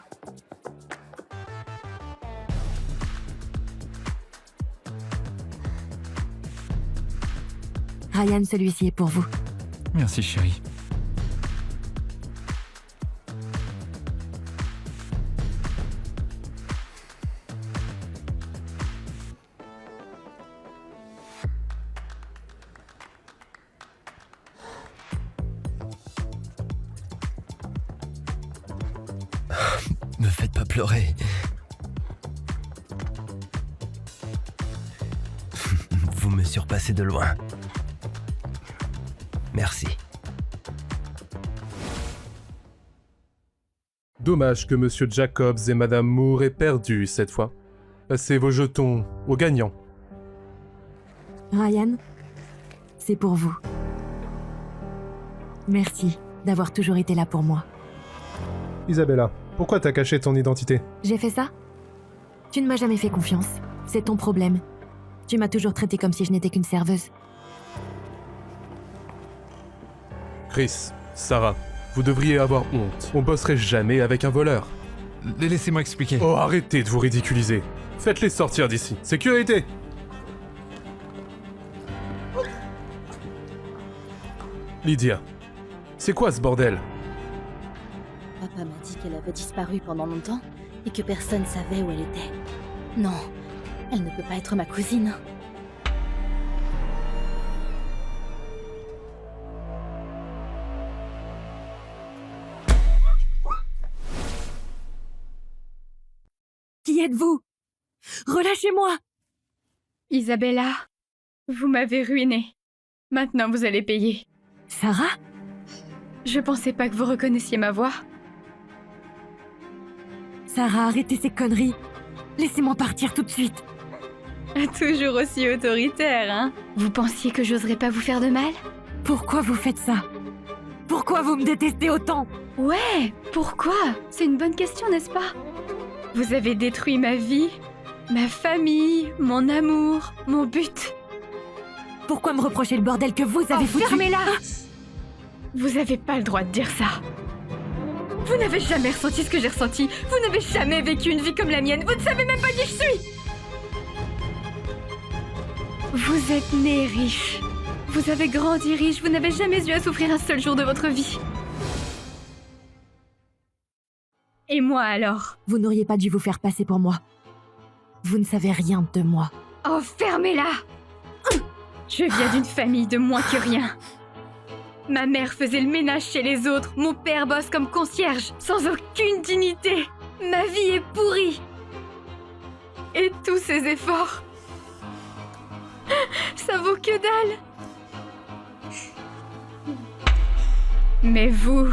Speaker 2: Ryan, celui-ci est pour vous.
Speaker 1: Merci chérie.
Speaker 6: Me faites pas pleurer. Vous me surpassez de loin. Merci.
Speaker 3: Dommage que Monsieur Jacobs et Madame Moore aient perdu cette fois. Passez vos jetons aux gagnants.
Speaker 2: Ryan, c'est pour vous. Merci d'avoir toujours été là pour moi.
Speaker 3: Isabella, pourquoi t'as caché ton identité?
Speaker 2: J'ai fait ça? Tu ne m'as jamais fait confiance. C'est ton problème. Tu m'as toujours traité comme si je n'étais qu'une serveuse.
Speaker 3: Chris, Sarah, vous devriez avoir honte. On bosserait jamais avec un voleur.
Speaker 1: Laissez-moi expliquer.
Speaker 3: Oh, arrêtez de vous ridiculiser. Faites-les sortir d'ici. Sécurité! Lydia, c'est quoi ce bordel?
Speaker 10: Papa m'a dit qu'elle avait disparu pendant longtemps et que personne savait où elle était. Non, elle ne peut pas être ma cousine.
Speaker 2: Qui êtes-vous? Relâchez-moi!
Speaker 4: Isabella, vous m'avez ruinée. Maintenant vous allez payer.
Speaker 2: Sarah?
Speaker 4: Je pensais pas que vous reconnaissiez ma voix.
Speaker 2: Sarah, arrêtez ces conneries. Laissez-moi partir tout de suite.
Speaker 4: Toujours aussi autoritaire, hein? Vous pensiez que j'oserais pas vous faire de mal?
Speaker 2: Pourquoi vous faites ça? Pourquoi vous me détestez autant?
Speaker 4: Ouais, pourquoi? C'est une bonne question, n'est-ce pas? Vous avez détruit ma vie, ma famille, mon amour, mon but.
Speaker 2: Pourquoi me reprocher le bordel que vous avez foutu?
Speaker 4: Fermez-la! Vous avez pas le droit de dire ça. Vous n'avez jamais ressenti ce que j'ai ressenti. Vous n'avez jamais vécu une vie comme la mienne. Vous ne savez même pas qui je suis. Vous êtes né riche. Vous avez grandi riche. Vous n'avez jamais eu à souffrir un seul jour de votre vie. Et moi alors?
Speaker 2: Vous n'auriez pas dû vous faire passer pour moi. Vous ne savez rien de moi.
Speaker 4: Oh, fermez-la! Je viens d'une famille de moins que rien. Ma mère faisait le ménage chez les autres, mon père bosse comme concierge, sans aucune dignité. Ma vie est pourrie. Et tous ces efforts, ça vaut que dalle. Mais vous,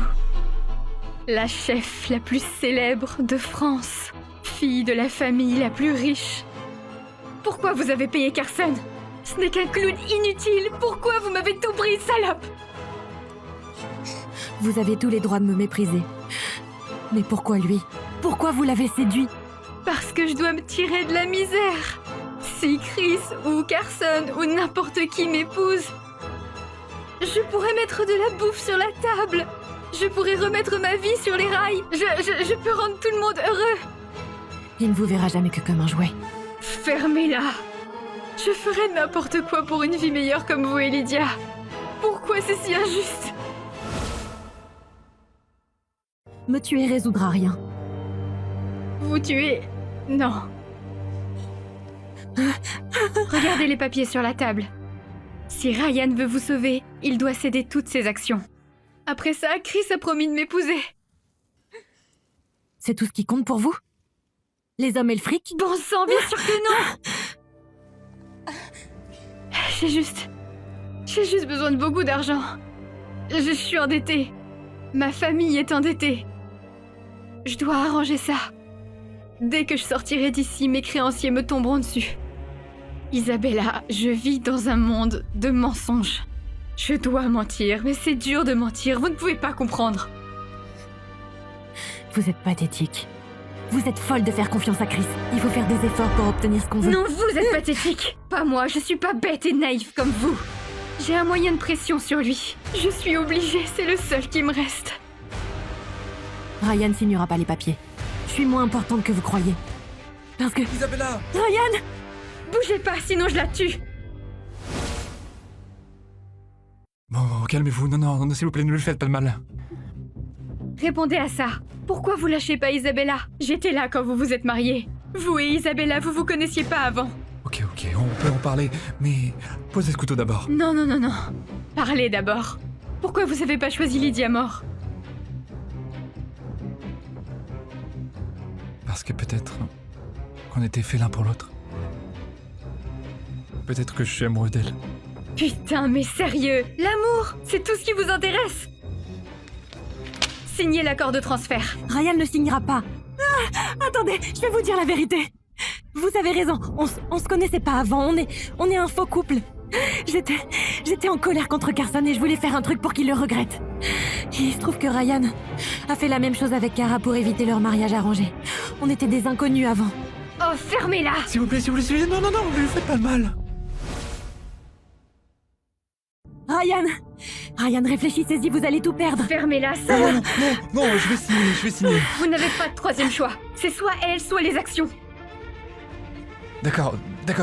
Speaker 4: la chef la plus célèbre de France, fille de la famille la plus riche, pourquoi vous avez payé Carson? Ce n'est qu'un clown inutile. Pourquoi vous m'avez tout pris, salope?
Speaker 2: Vous avez tous les droits de me mépriser. Mais pourquoi lui? Pourquoi vous l'avez séduit?
Speaker 4: Parce que je dois me tirer de la misère. Si Chris ou Carson ou n'importe qui m'épouse, je pourrais mettre de la bouffe sur la table. Je pourrais remettre ma vie sur les rails. Je peux rendre tout le monde heureux.
Speaker 2: Il ne vous verra jamais que comme un jouet.
Speaker 4: Fermez-la. Je ferais n'importe quoi pour une vie meilleure comme vous et Lydia. Pourquoi c'est si injuste?
Speaker 2: Me tuer résoudra rien.
Speaker 4: vous tuer. Non. Regardez les papiers sur la table. Si Ryan veut vous sauver, il doit céder toutes ses actions. Après ça, Chris a promis de m'épouser.
Speaker 2: C'est tout ce qui compte pour vous? Les hommes et le fric?
Speaker 4: Bon sang, bien sûr que non. J'ai juste besoin de beaucoup d'argent. Je suis endettée. Ma famille est endettée. Je dois arranger ça. Dès que je sortirai d'ici, mes créanciers me tomberont dessus. Isabella, je vis dans un monde de mensonges. Je dois mentir, mais c'est dur de mentir, vous ne pouvez pas comprendre.
Speaker 2: Vous êtes pathétique. Vous êtes folle de faire confiance à Chris. Il faut faire des efforts pour obtenir ce qu'on veut.
Speaker 4: Non, vous êtes pathétique. Pas moi, je suis pas bête et naïve comme vous. J'ai un moyen de pression sur lui. Je suis obligée, c'est le seul qui me reste.
Speaker 2: Ryan signera pas les papiers. Je suis moins importante que vous croyez. Parce que...
Speaker 1: Isabella!
Speaker 2: Ryan!
Speaker 4: Bougez pas, sinon je la tue.
Speaker 1: Bon, calmez-vous. Non, s'il vous plaît, ne lui faites pas de mal.
Speaker 4: Répondez à ça. Pourquoi vous lâchez pas Isabella? J'étais là quand vous vous êtes mariés. Vous et Isabella, vous vous connaissiez pas avant.
Speaker 1: Ok, on peut en parler, mais posez ce couteau d'abord.
Speaker 4: Non. Parlez d'abord. Pourquoi vous avez pas choisi Lydia mort?
Speaker 1: Parce que peut-être qu'on était faits l'un pour l'autre. Peut-être que je suis amoureux d'elle.
Speaker 4: Putain, mais sérieux, l'amour, c'est tout ce qui vous intéresse. Signez l'accord de transfert.
Speaker 2: Ryan ne signera pas. Ah, attendez, je vais vous dire la vérité. Vous avez raison, on se connaissait pas avant, on est un faux couple. J'étais en colère contre Carson et je voulais faire un truc pour qu'il le regrette. Et il se trouve que Ryan a fait la même chose avec Kara pour éviter leur mariage arrangé. On était des inconnus avant.
Speaker 4: Oh, fermez-la!
Speaker 1: S'il vous plaît, non, ne lui faites pas de mal.
Speaker 2: Ryan, réfléchissez-y, vous allez tout perdre.
Speaker 4: Fermez-la, ça!
Speaker 1: Non, je vais signer.
Speaker 4: Vous n'avez pas de troisième choix. C'est soit elle, soit les actions.
Speaker 1: D'accord,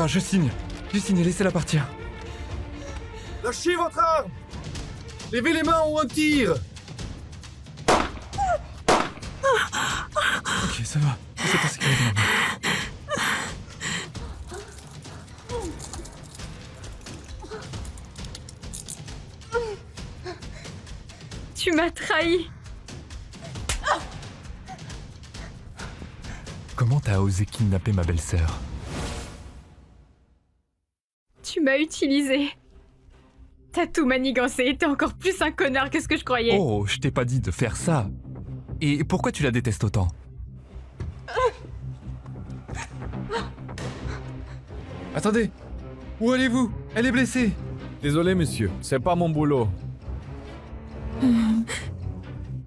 Speaker 1: je signe, laissez-la partir.
Speaker 8: Lâchez votre arme! Levez les mains ou un tir!
Speaker 1: Ok, ça va, c'est en sécurité maintenant.
Speaker 4: Tu m'as trahi.
Speaker 1: Comment t'as osé kidnapper ma belle-sœur?
Speaker 4: Tu m'as utilisé. T'as tout manigancé, t'es encore plus un connard que ce que je croyais.
Speaker 1: Oh, je t'ai pas dit de faire ça. Et pourquoi tu la détestes autant? Attendez, où allez-vous? Elle est blessée.
Speaker 7: Désolé, monsieur, c'est pas mon boulot.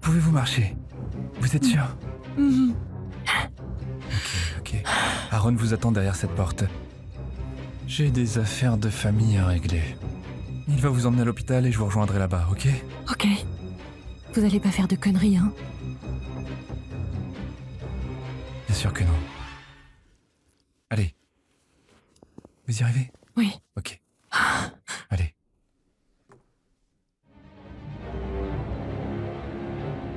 Speaker 1: Pouvez-vous marcher? Vous êtes sûr? Ok. Aaron vous attend derrière cette porte. J'ai des affaires de famille à régler. Il va vous emmener à l'hôpital et je vous rejoindrai là-bas, ok?
Speaker 2: Ok. Vous allez pas faire de conneries, hein?
Speaker 1: Bien sûr que non. Allez. Vous y arrivez?
Speaker 2: Oui.
Speaker 1: Ok. Allez.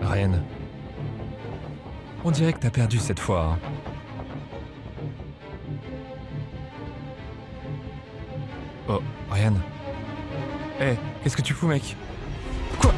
Speaker 1: Ryan. On dirait que t'as perdu cette fois, hein. Oh, Ryan. Hé, qu'est-ce que tu fous, mec? Quoi?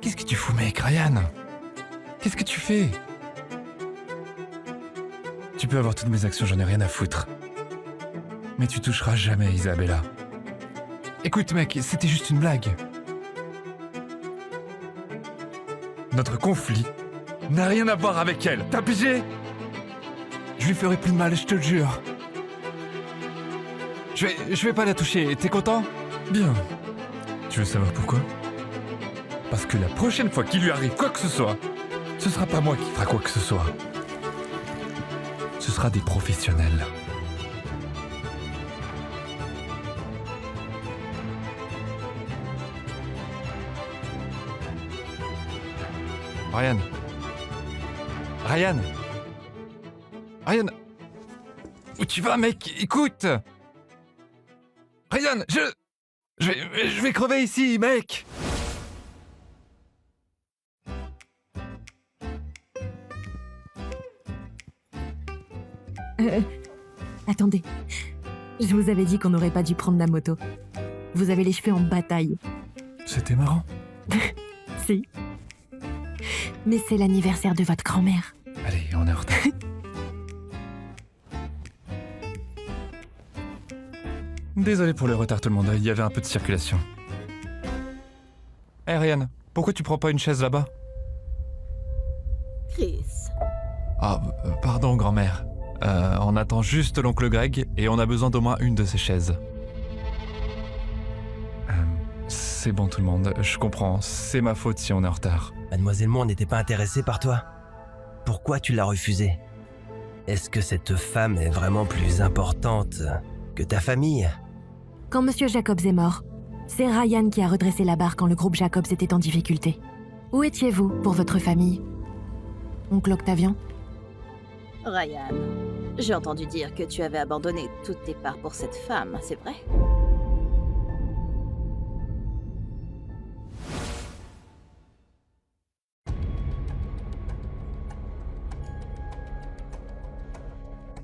Speaker 1: Qu'est-ce que tu fous, mec, Ryan? Qu'est-ce que tu fais? Tu peux avoir toutes mes actions, j'en ai rien à foutre. Mais tu toucheras jamais Isabella. Écoute, mec, c'était juste une blague. Notre conflit n'a rien à voir avec elle, t'as pigé? Je lui ferai plus de mal, je te le jure. Je vais pas la toucher, t'es content? Bien. Tu veux savoir pourquoi? Parce que la prochaine fois qu'il lui arrive quoi que ce soit, ce sera pas moi qui fera quoi que ce soit. Ce sera des professionnels. Ryan, Ryan. Ryan. Où tu vas, mec? Écoute. Ryan, je vais crever ici, mec.
Speaker 2: Attendez. Je vous avais dit qu'on n'aurait pas dû prendre la moto. Vous avez les cheveux en bataille.
Speaker 1: C'était marrant.
Speaker 2: Si. Mais c'est l'anniversaire de votre grand-mère.
Speaker 1: Allez, on est en retard. Désolé pour le retard tout le monde, il y avait un peu de circulation. Hey Ryan, pourquoi tu prends pas une chaise là-bas?
Speaker 9: Chris.
Speaker 1: Ah, pardon grand-mère. On attend juste l'oncle Greg et on a besoin d'au moins une de ces chaises. C'est bon tout le monde, je comprends, c'est ma faute si on est en retard.
Speaker 6: Mademoiselle Moore n'était pas intéressée par toi. Pourquoi tu l'as refusée? Est-ce que cette femme est vraiment plus importante que ta famille?
Speaker 2: Quand Monsieur Jacobs est mort, c'est Ryan qui a redressé la barre quand le groupe Jacobs était en difficulté. Où étiez-vous pour votre famille? Oncle Octavian?
Speaker 10: Ryan, j'ai entendu dire que tu avais abandonné toutes tes parts pour cette femme, c'est vrai?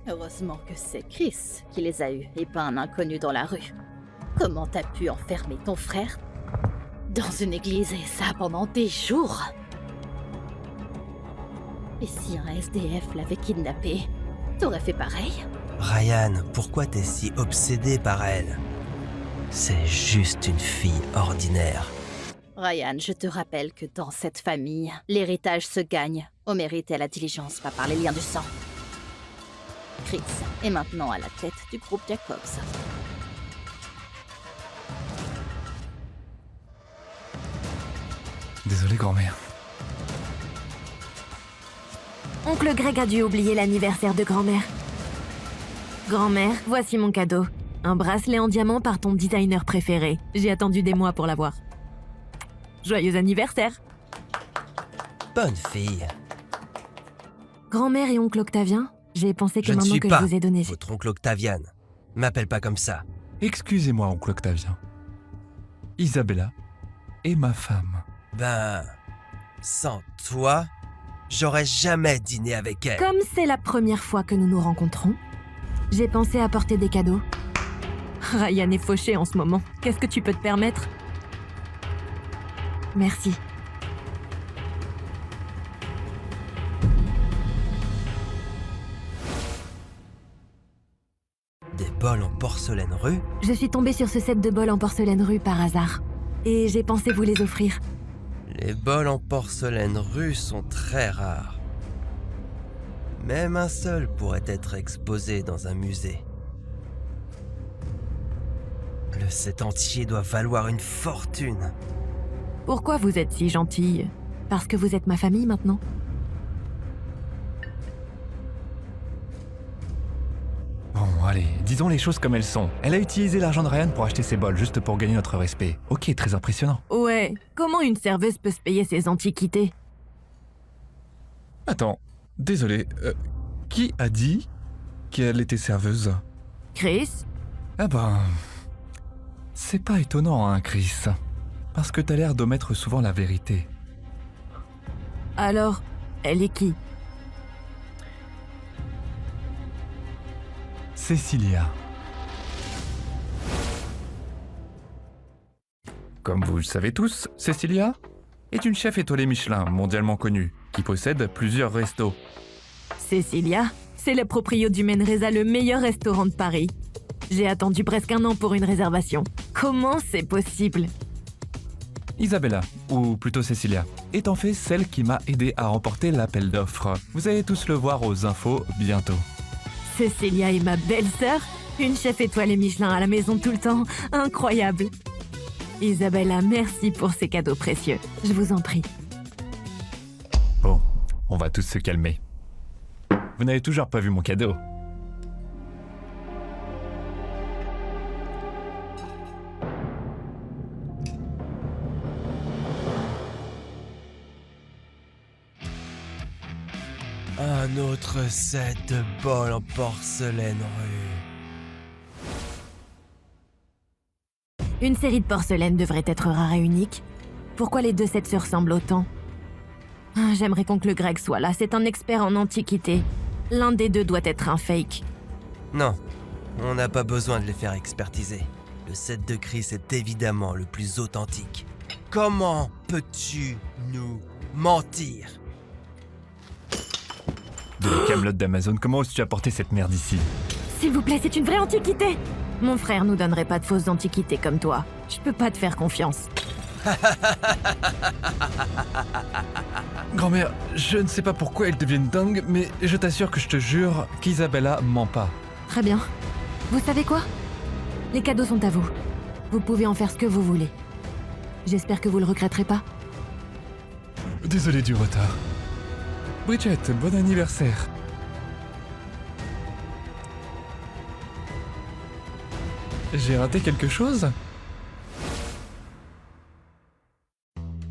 Speaker 10: Heureusement que c'est Chris qui les a eus et pas un inconnu dans la rue. Comment t'as pu enfermer ton frère dans une église et ça pendant des jours? Et si un SDF l'avait kidnappé, t'aurais fait pareil?
Speaker 6: Ryan, pourquoi t'es si obsédé par elle? C'est juste une fille ordinaire.
Speaker 10: Ryan, je te rappelle que dans cette famille, l'héritage se gagne au mérite et à la diligence, pas par les liens du sang. Chris est maintenant à la tête du groupe Jacobs.
Speaker 1: Désolé grand-mère.
Speaker 2: Oncle Greg a dû oublier l'anniversaire de grand-mère. Grand-mère, voici mon cadeau. Un bracelet en diamant par ton designer préféré. J'ai attendu des mois pour l'avoir. Joyeux anniversaire!
Speaker 6: Bonne fille.
Speaker 2: Grand-mère et oncle Octavien, j'ai pensé que
Speaker 6: Je ne
Speaker 2: maintenant
Speaker 6: suis
Speaker 2: que
Speaker 6: pas
Speaker 2: je vous ai donné...
Speaker 6: votre oncle Octavian. M'appelle pas comme ça.
Speaker 1: Excusez-moi, oncle Octavien. Isabella est ma femme.
Speaker 6: Ben, sans toi, j'aurais jamais dîné avec elle.
Speaker 2: Comme c'est la première fois que nous nous rencontrons, j'ai pensé apporter des cadeaux. Ryan est fauché en ce moment. Qu'est-ce que tu peux te permettre? Merci.
Speaker 6: Des bols en porcelaine rue?
Speaker 2: Je suis tombée sur ce set de bols en porcelaine rue par hasard. Et j'ai pensé vous les offrir.
Speaker 6: Les bols en porcelaine rue sont très rares. Même un seul pourrait être exposé dans un musée. Le set entier doit valoir une fortune.
Speaker 2: Pourquoi vous êtes si gentille? Parce que vous êtes ma famille maintenant?
Speaker 1: Bon, allez, disons les choses comme elles sont. Elle a utilisé l'argent de Ryan pour acheter ses bols, juste pour gagner notre respect. Ok, très impressionnant.
Speaker 2: Ouais, comment une serveuse peut se payer ses antiquités?
Speaker 1: Attends, désolé, qui a dit qu'elle était serveuse?
Speaker 2: Chris?
Speaker 1: Ah ben... C'est pas étonnant, hein, Chris. Parce que t'as l'air d'omettre souvent la vérité.
Speaker 2: Alors, elle est qui?
Speaker 1: Cecilia. Comme vous le savez tous, Cecilia est une chef étoilée Michelin mondialement connue, qui possède plusieurs restos.
Speaker 2: Cecilia, c'est le proprio du Menresa, le meilleur restaurant de Paris. J'ai attendu presque 1 an pour une réservation. Comment c'est possible?
Speaker 1: Isabella, ou plutôt Cecilia, est en fait celle qui m'a aidé à remporter l'appel d'offres. Vous allez tous le voir aux infos bientôt.
Speaker 2: Cecilia est ma belle-sœur? Une chef étoilée Michelin à la maison tout le temps? Incroyable! Isabella, merci pour ces cadeaux précieux. Je vous en prie.
Speaker 1: Bon, on va tous se calmer. Vous n'avez toujours pas vu mon cadeau.
Speaker 6: Un autre set de bols en porcelaine rue.
Speaker 2: Une série de porcelaine devrait être rare et unique. Pourquoi les deux sets se ressemblent autant? J'aimerais qu'oncle Greg soit là, c'est un expert en antiquité. L'un des deux doit être un fake.
Speaker 6: Non, on n'a pas besoin de les faire expertiser. Le set de Chris est évidemment le plus authentique. Comment peux-tu nous mentir?
Speaker 1: De la camelote d'Amazon, comment oses-tu apporter cette merde ici?
Speaker 2: S'il vous plaît, c'est une vraie antiquité. Mon frère nous donnerait pas de fausses antiquités comme toi. Je peux pas te faire confiance.
Speaker 1: Grand-mère, je ne sais pas pourquoi elles deviennent dingues, mais je t'assure que je te jure qu'Isabella ment pas.
Speaker 2: Très bien. Vous savez quoi? Les cadeaux sont à vous. Vous pouvez en faire ce que vous voulez. J'espère que vous le regretterez pas.
Speaker 1: Désolé du retard. Bridget, bon anniversaire. J'ai raté quelque chose?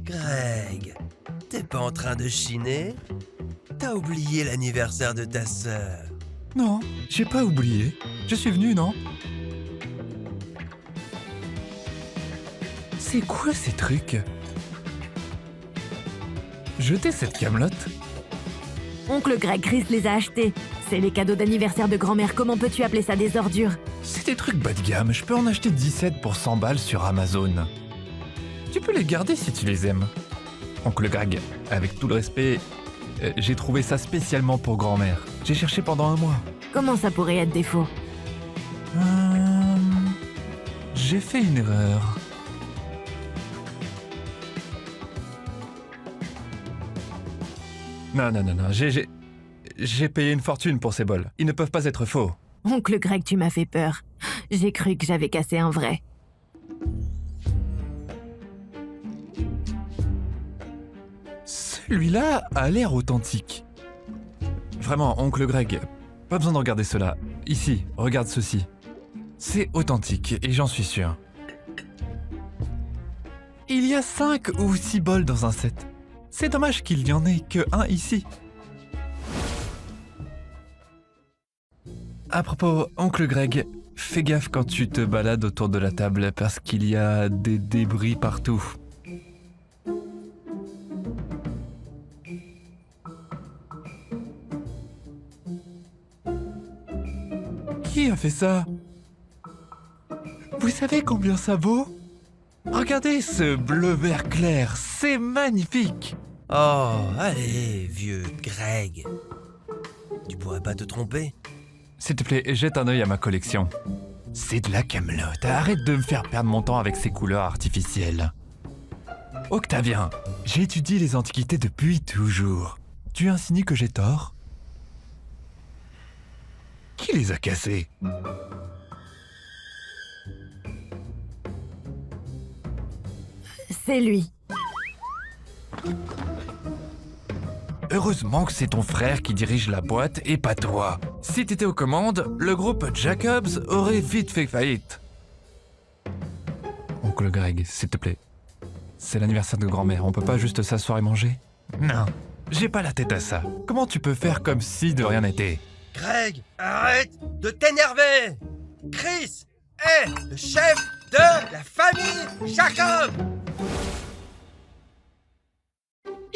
Speaker 6: Greg, t'es pas en train de chiner? T'as oublié l'anniversaire de ta sœur.
Speaker 1: Non, j'ai pas oublié. Je suis venu, non? C'est quoi ces trucs? Jetez cette camelote.
Speaker 2: Oncle Greg, Chris les a achetés. C'est les cadeaux d'anniversaire de grand-mère. Comment peux-tu appeler ça des ordures?
Speaker 1: C'est des trucs bas de gamme. Je peux en acheter 17 pour 100 balles sur Amazon. Tu peux les garder si tu les aimes. Oncle Greg, avec tout le respect, j'ai trouvé ça spécialement pour grand-mère. J'ai cherché pendant un mois.
Speaker 2: Comment ça pourrait être des faux?
Speaker 1: J'ai fait une erreur. Non, j'ai payé une fortune pour ces bols. Ils ne peuvent pas être faux.
Speaker 2: Oncle Greg, tu m'as fait peur. J'ai cru que j'avais cassé un vrai.
Speaker 1: Celui-là a l'air authentique. Vraiment, Oncle Greg, pas besoin de regarder cela. Ici, regarde ceci. C'est authentique, et j'en suis sûr. Il y a 5 ou 6 bols dans un set. C'est dommage qu'il n'y en ait que un ici. À propos, Oncle Greg, fais gaffe quand tu te balades autour de la table parce qu'il y a des débris partout. Qui a fait ça? Vous savez combien ça vaut? Regardez ce bleu-vert clair, c'est magnifique!
Speaker 6: Oh, allez, vieux Greg. Tu pourrais pas te tromper?
Speaker 1: S'il te plaît, jette un œil à ma collection. C'est de la camelote, arrête de me faire perdre mon temps avec ces couleurs artificielles. Octavien, j'étudie les antiquités depuis toujours. Tu insinues que j'ai tort? Qui les a cassés?
Speaker 2: C'est lui.
Speaker 1: Heureusement que c'est ton frère qui dirige la boîte et pas toi. Si t'étais aux commandes, le groupe Jacobs aurait vite fait faillite. Oncle Greg, s'il te plaît. C'est l'anniversaire de grand-mère, on peut pas juste s'asseoir et manger? Non, j'ai pas la tête à ça. Comment tu peux faire comme si de rien n'était?
Speaker 6: Greg, arrête de t'énerver! Chris est le chef de la famille Jacob!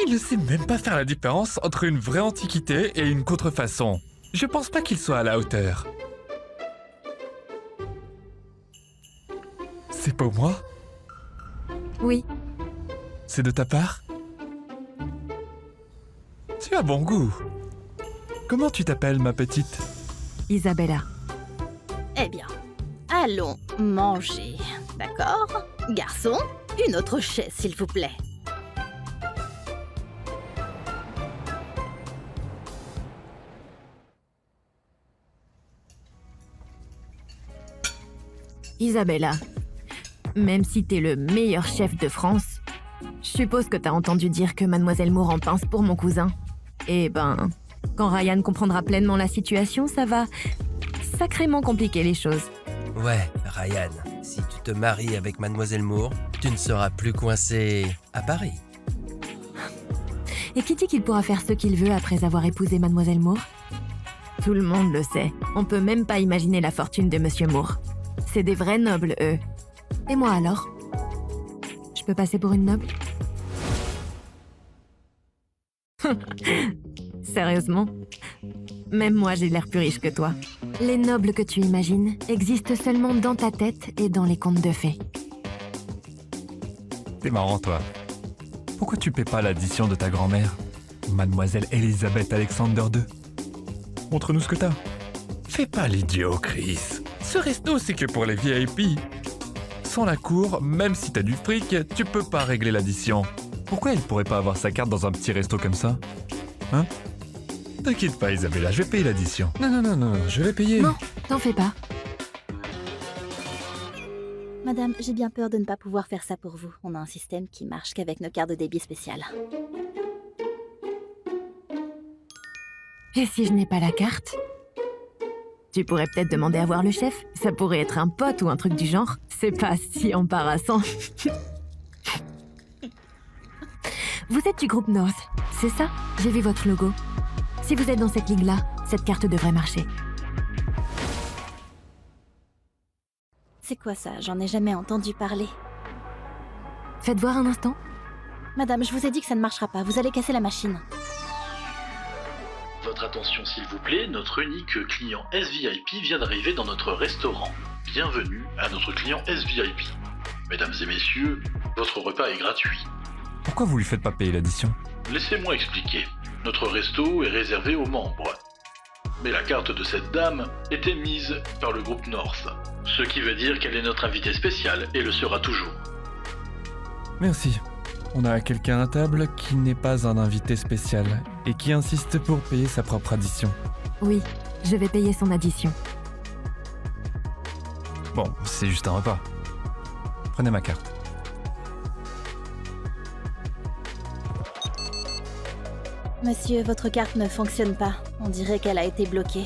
Speaker 1: Il ne sait même pas faire la différence entre une vraie antiquité et une contrefaçon. Je pense pas qu'il soit à la hauteur. C'est pour moi?
Speaker 2: Oui.
Speaker 1: C'est de ta part? Tu as bon goût. Comment tu t'appelles, ma petite?
Speaker 2: Isabella.
Speaker 10: Eh bien, allons manger, d'accord? Garçon, une autre chaise, s'il vous plaît.
Speaker 2: Isabella, même si t'es le meilleur chef de France, je suppose que t'as entendu dire que Mademoiselle Moore en pince pour mon cousin. Eh ben, quand Ryan comprendra pleinement la situation, ça va sacrément compliquer les choses.
Speaker 6: Ouais, Ryan, si tu te maries avec Mademoiselle Moore, tu ne seras plus coincé à Paris.
Speaker 2: Et qui dit qu'il pourra faire ce qu'il veut après avoir épousé Mademoiselle Moore? Tout le monde le sait. On peut même pas imaginer la fortune de Monsieur Moore. C'est des vrais nobles, eux. Et moi alors? Je peux passer pour une noble? Sérieusement? Même moi, j'ai l'air plus riche que toi. Les nobles que tu imagines existent seulement dans ta tête et dans les contes de fées.
Speaker 1: T'es marrant, toi. Pourquoi tu paies pas l'addition de ta grand-mère, Mademoiselle Elizabeth Alexander II? Montre-nous ce que t'as. Fais pas l'idiot, Chris. Ce resto, c'est que pour les VIP. Sans la cour, même si t'as du fric, tu peux pas régler l'addition. Pourquoi elle pourrait pas avoir sa carte dans un petit resto comme ça? Hein? T'inquiète pas, Isabella, je vais payer l'addition. Non, je vais payer.
Speaker 2: Non, t'en fais pas.
Speaker 10: Madame, j'ai bien peur de ne pas pouvoir faire ça pour vous. On a un système qui marche qu'avec nos cartes de débit spéciales.
Speaker 2: Et si je n'ai pas la carte? Tu pourrais peut-être demander à voir le chef. Ça pourrait être un pote ou un truc du genre. C'est pas si embarrassant. Vous êtes du groupe North, c'est ça? J'ai vu votre logo. Si vous êtes dans cette ligue-là, cette carte devrait marcher.
Speaker 10: C'est quoi ça? J'en ai jamais entendu parler.
Speaker 2: Faites voir un instant.
Speaker 10: Madame, je vous ai dit que ça ne marchera pas. Vous allez casser la machine.
Speaker 12: Votre attention s'il vous plaît, notre unique client SVIP vient d'arriver dans notre restaurant. Bienvenue à notre client SVIP. Mesdames et messieurs, votre repas est gratuit.
Speaker 1: Pourquoi vous lui faites pas payer l'addition?
Speaker 12: Laissez-moi expliquer. Notre resto est réservé aux membres. Mais la carte de cette dame était mise par le groupe North. Ce qui veut dire qu'elle est notre invitée spéciale et le sera toujours.
Speaker 1: Merci. On a quelqu'un à table qui n'est pas un invité spécial et qui insiste pour payer sa propre addition.
Speaker 2: Oui, je vais payer son addition.
Speaker 1: Bon, c'est juste un repas. Prenez ma carte.
Speaker 10: Monsieur, votre carte ne fonctionne pas. On dirait qu'elle a été bloquée.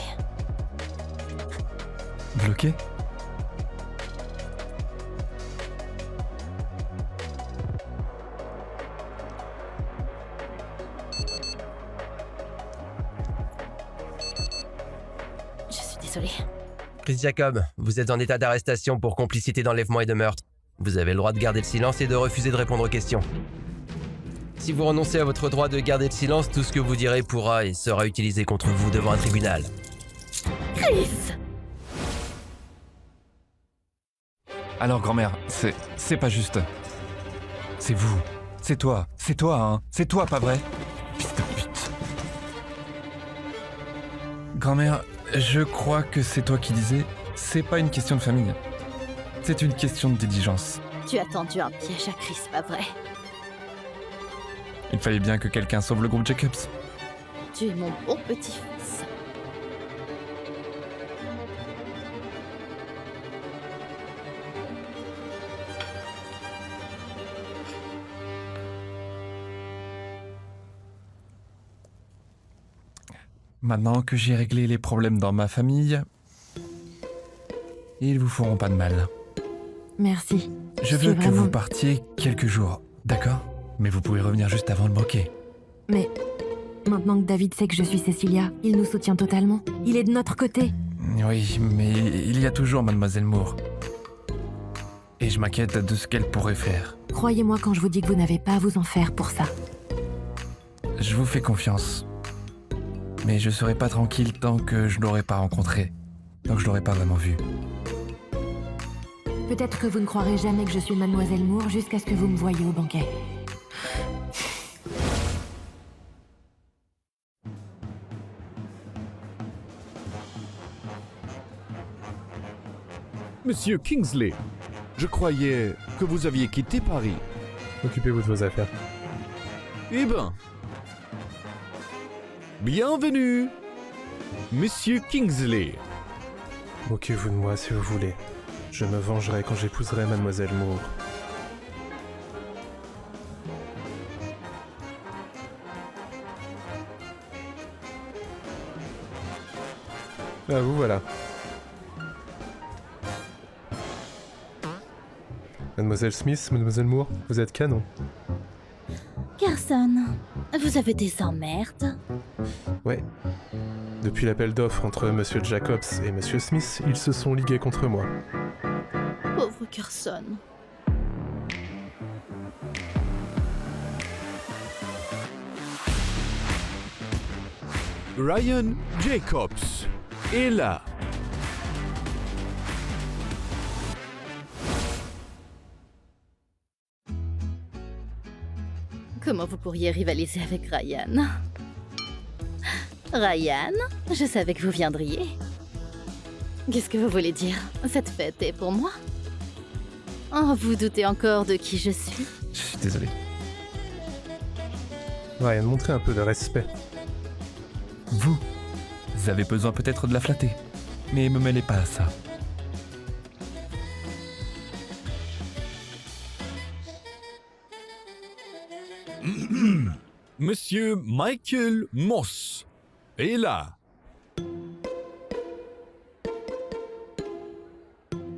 Speaker 1: Bloqué?
Speaker 10: Je suis désolée.
Speaker 6: Chris Jacob, vous êtes en état d'arrestation pour complicité d'enlèvement et de meurtre. Vous avez le droit de garder le silence et de refuser de répondre aux questions. Si vous renoncez à votre droit de garder le silence, tout ce que vous direz pourra et sera utilisé contre vous devant un tribunal.
Speaker 10: Chris!
Speaker 1: Alors, grand-mère, c'est pas juste. C'est vous. C'est toi, hein. C'est toi, pas vrai? Fils de pute. Grand-mère, je crois que c'est toi qui disais, c'est pas une question de famille. C'est une question de diligence.
Speaker 10: Tu as tendu un piège à Chris, pas vrai?
Speaker 1: Il fallait bien que quelqu'un sauve le groupe Jacobs.
Speaker 10: Tu es mon bon petit-fils.
Speaker 1: Maintenant que j'ai réglé les problèmes dans ma famille, ils vous feront pas de mal.
Speaker 2: Merci.
Speaker 1: Je veux que vous partiez quelques jours, d'accord? Mais vous pouvez revenir juste avant le banquet.
Speaker 2: Mais maintenant que David sait que je suis Cecilia, il nous soutient totalement. Il est de notre côté.
Speaker 1: Oui, mais il y a toujours Mademoiselle Moore. Et je m'inquiète de ce qu'elle pourrait faire.
Speaker 2: Croyez-moi quand je vous dis que vous n'avez pas à vous en faire pour ça.
Speaker 1: Je vous fais confiance. Mais je serai pas tranquille tant que je l'aurai pas rencontré. Tant que je l'aurai pas vraiment vu.
Speaker 2: Peut-être que vous ne croirez jamais que je suis Mademoiselle Moore jusqu'à ce que vous me voyiez au banquet.
Speaker 8: Monsieur Kingsley, je croyais que vous aviez quitté Paris.
Speaker 3: Occupez-vous de vos affaires.
Speaker 8: Eh ben... Bienvenue, Monsieur Kingsley.
Speaker 3: Moquez-vous de moi si vous voulez. Je me vengerai quand j'épouserai Mademoiselle Moore. Ah, vous voilà. Mademoiselle Smith, Mademoiselle Moore, vous êtes canon.
Speaker 10: Carson, Vous avez des emmerdes?
Speaker 3: Ouais. Depuis l'appel d'offres entre Monsieur Jacobs et Monsieur Smith, ils se sont ligués contre moi.
Speaker 10: Pauvre Carson.
Speaker 8: Ryan Jacobs est là.
Speaker 10: Comment vous pourriez rivaliser avec Ryan? Ryan, je savais que vous viendriez. Qu'est-ce que vous voulez dire? Cette fête est pour moi? Oh, vous doutez encore de qui je suis?
Speaker 1: Je suis désolé.
Speaker 3: Ryan, montrez un peu de respect.
Speaker 1: Vous avez besoin peut-être de la flatter, mais me mêlez pas à ça.
Speaker 8: Monsieur Michael Moss est là.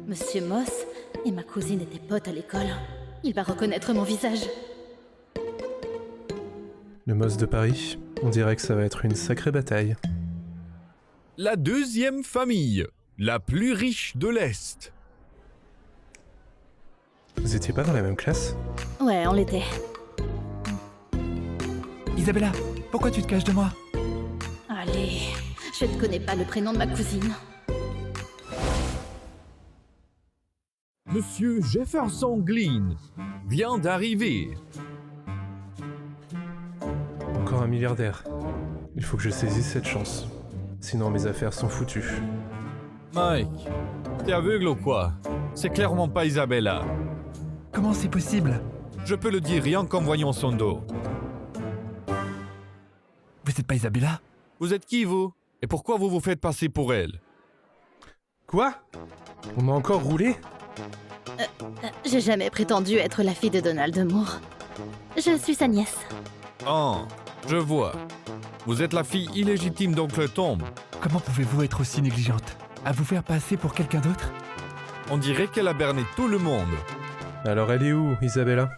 Speaker 10: Monsieur Moss et ma cousine étaient potes à l'école. Il va reconnaître mon visage.
Speaker 3: Le Moss de Paris, on dirait que ça va être une sacrée bataille.
Speaker 8: La deuxième famille, la plus riche de l'Est.
Speaker 3: Vous étiez pas dans la même classe?
Speaker 10: Ouais, on l'était.
Speaker 1: Isabella, pourquoi tu te caches de moi?
Speaker 10: Allez, je ne connais pas le prénom de ma cousine.
Speaker 8: Monsieur Jefferson Glynn vient d'arriver.
Speaker 3: Encore un milliardaire. Il faut que je saisisse cette chance. Sinon mes affaires sont foutues.
Speaker 8: Mike, t'es aveugle ou quoi? C'est clairement pas Isabella.
Speaker 1: Comment c'est possible?
Speaker 8: Je peux le dire rien qu'en voyant son dos.
Speaker 1: Vous êtes pas Isabella?
Speaker 8: Vous êtes qui, vous? Et pourquoi vous vous faites passer pour elle?
Speaker 3: Quoi? On m'a encore roulé?
Speaker 10: J'ai jamais prétendu être la fille de Donald Moore. Je suis sa nièce.
Speaker 8: Oh, je vois. Vous êtes la fille illégitime d'Oncle Tom.
Speaker 1: Comment pouvez-vous être aussi négligente? À vous faire passer pour quelqu'un d'autre?
Speaker 8: On dirait qu'elle a berné tout le monde.
Speaker 3: Alors elle est où, Isabella?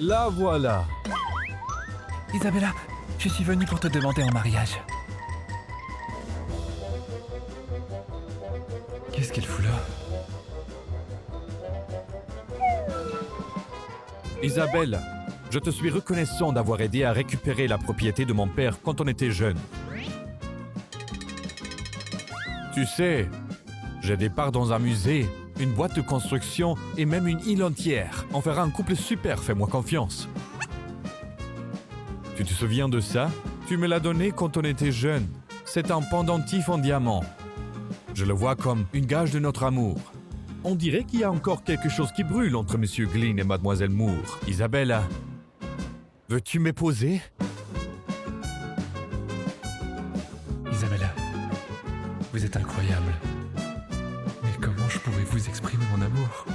Speaker 8: La voilà.
Speaker 1: Isabella, je suis venu pour te demander en mariage. Qu'est-ce qu'elle fout là?
Speaker 8: Isabelle, je te suis reconnaissant d'avoir aidé à récupérer la propriété de mon père quand on était jeune. Tu sais, j'ai des parts dans un musée, une boîte de construction et même une île entière. On fera un couple super, fais-moi confiance. Tu te souviens de ça? Tu me l'as donné quand on était jeune. C'est un pendentif en diamant. Je le vois comme une gage de notre amour. On dirait qu'il y a encore quelque chose qui brûle entre Monsieur Glynn et Mademoiselle Moore. Isabella, veux-tu m'épouser?
Speaker 1: Isabella, vous êtes incroyable. Mais comment je pourrais vous exprimer mon amour?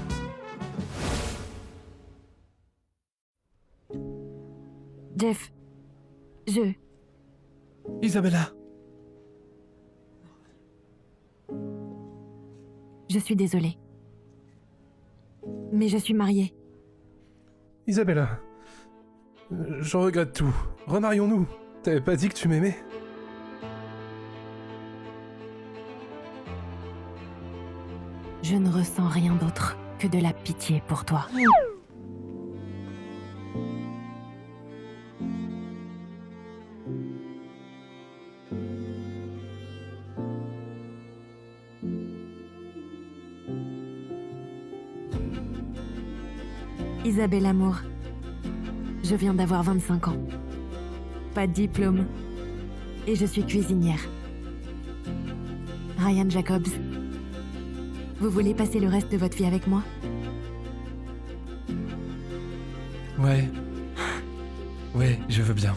Speaker 2: Jeff,
Speaker 1: Isabella!
Speaker 2: Je suis désolée. Mais je suis mariée.
Speaker 3: Isabella, je regrette tout. Remarions-nous. T'avais pas dit que tu m'aimais?
Speaker 2: Je ne ressens rien d'autre que de la pitié pour toi. Isabelle Amour, je viens d'avoir 25 ans. Pas de diplôme. Et je suis cuisinière. Ryan Jacobs, vous voulez passer le reste de votre vie avec moi?
Speaker 1: Ouais. Ouais, je veux bien.